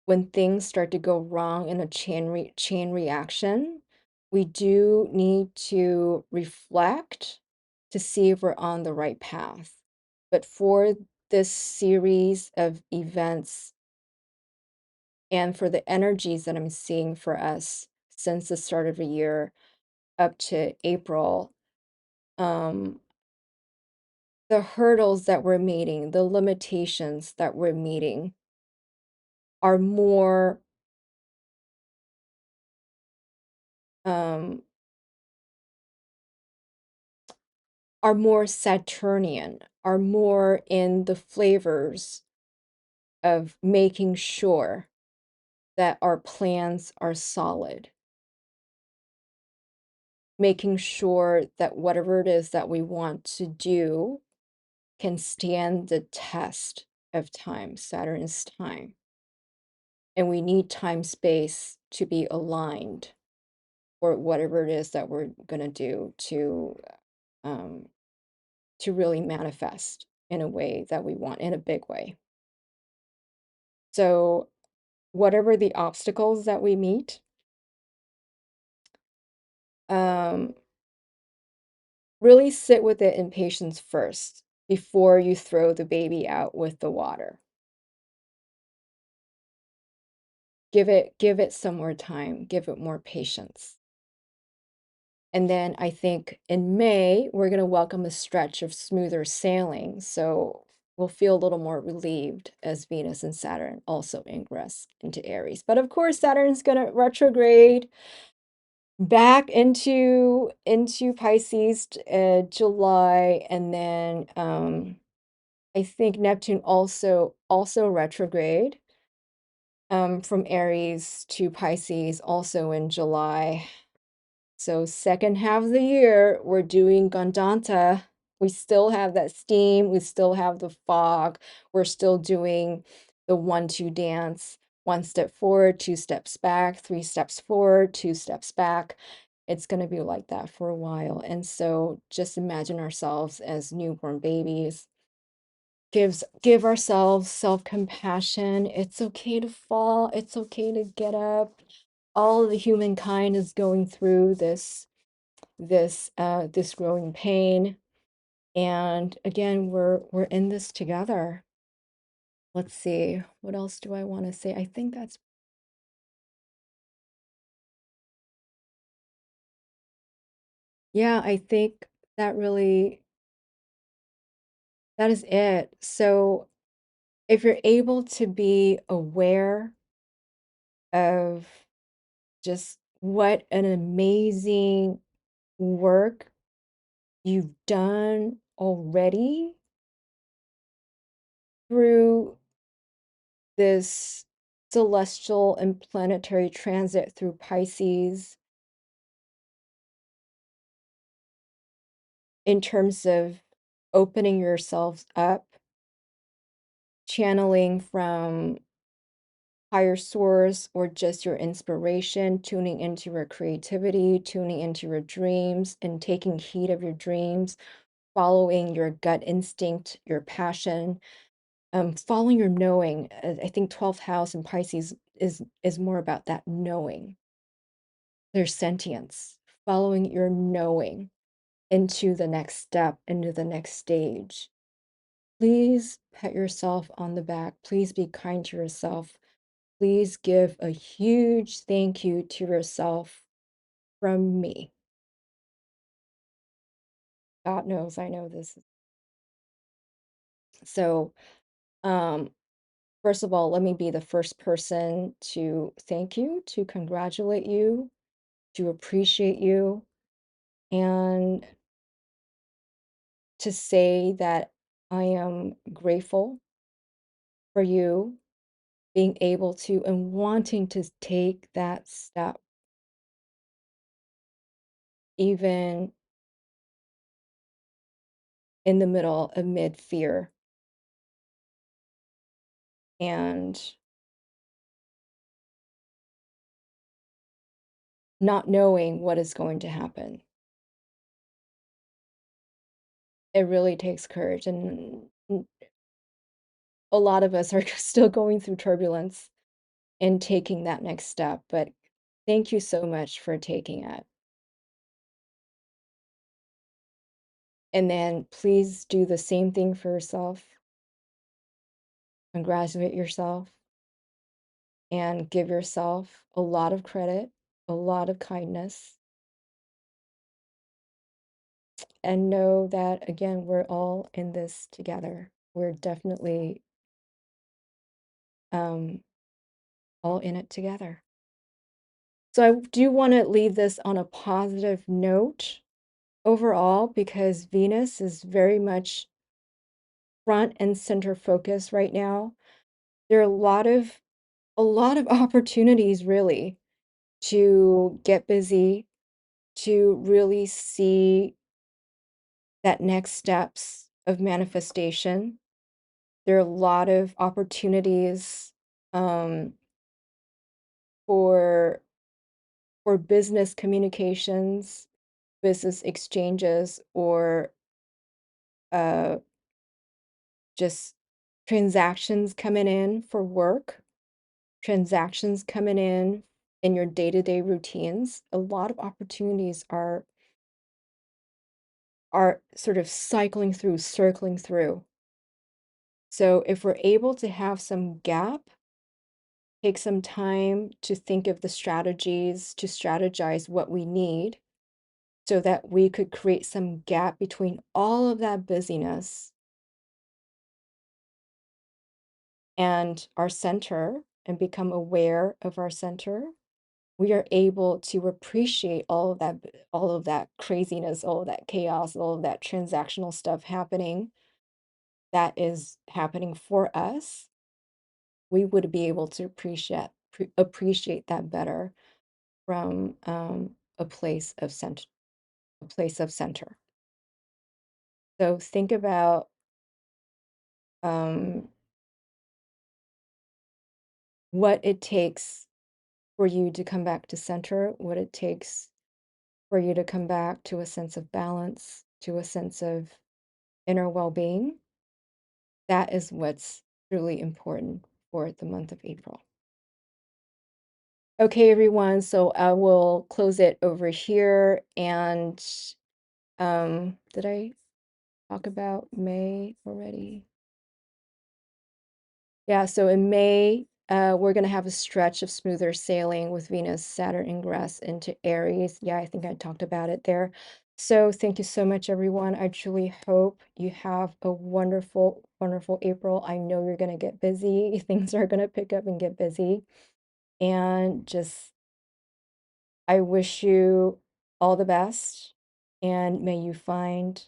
when things start to go wrong in a chain reaction, we do need to reflect to see if we're on the right path. But for this series of events and for the energies that I'm seeing for us since the start of the year up to April, um, the hurdles that we're meeting, the limitations that we're meeting are um, more Saturnian, are more in the flavors of making sure that our plans are solid, making sure that whatever it is that we want to do can stand the test of time, Saturn's time. And we need time space to be aligned for whatever it is that we're going to do um, to really manifest in a way that we want, in a big way. So whatever the obstacles that we meet, um, really sit with it in patience first before you throw the baby out with the water. Give it some more time, give it more patience. And then I think in May, we're going to welcome a stretch of smoother sailing. So we'll feel a little more relieved as Venus and Saturn also ingress into Aries. But of course, Saturn's going to retrograde back into Pisces July, and then I think Neptune also retrograde from Aries to Pisces also in July. So second half of the year, we're doing Gandanta. We still have that steam. We still have the fog. We're still doing the 1-2 dance. 1 step forward, 2 steps back, 3 steps forward, 2 steps back. It's going to be like that for a while. And so just imagine ourselves as newborn babies. Give ourselves self-compassion. It's okay to fall. It's okay to get up. All of the humankind is going through this growing pain. And again, we're in this together. Let's see, what else do I want to say? I think that's, yeah, I think that really, that is it. So if you're able to be aware of just what an amazing work you've done already through this celestial and planetary transit through Pisces, in terms of opening yourselves up, channeling from higher source or just your inspiration, tuning into your creativity, tuning into your dreams, and taking heed of your dreams, following your gut instinct, your passion, following your knowing. I think 12th house in Pisces is more about that knowing. There's sentience, following your knowing into the next step, into the next stage. Please pat yourself on the back. Please be kind to yourself. Please give a huge thank you to yourself from me. God knows I know this. So, um, first of all, let me be the first person to thank you, to congratulate you, to appreciate you, and to say that I am grateful for you being able to and wanting to take that step, even in the middle of mid fear and not knowing what is going to happen. It really takes courage, and a lot of us are still going through turbulence and taking that next step, but thank you so much for taking it. And then please do the same thing for yourself. Congratulate yourself and give yourself a lot of credit, a lot of kindness, and know that, again, we're all in this together. We're definitely um, all in it together. So I do want to leave this on a positive note overall, because Venus is very much front and center focus right now. There are a lot of opportunities really to get busy, to really see that next steps of manifestation. There are a lot of opportunities um, for business communications, business exchanges, or uh, just transactions coming in for work, transactions coming in your day-to-day routines. A lot of opportunities are sort of cycling through, circling through. So if we're able to have some gap, take some time to think of the strategies, to strategize what we need so that we could create some gap between all of that busyness and our center and become aware of our center, we are able to appreciate all of that craziness, all of that chaos, all of that transactional stuff happening that is happening for us. We would be able to appreciate that better from a place of center. So think about um, what it takes for you to come back to center, what it takes for you to come back to a sense of balance, to a sense of inner well-being. That is what's really important for the month of April. Okay, everyone, so I will close it over here. And did I talk about May already? Yeah, so in May, we're going to have a stretch of smoother sailing with Venus, Saturn ingress into Aries. Yeah, I think I talked about it there. So thank you so much, everyone. I truly hope you have a wonderful, wonderful April. I know you're going to get busy. Things are going to pick up and get busy. And just, I wish you all the best. And may you find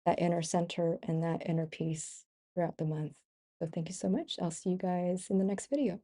that inner center and that inner peace throughout the month. So thank you so much. I'll see you guys in the next video.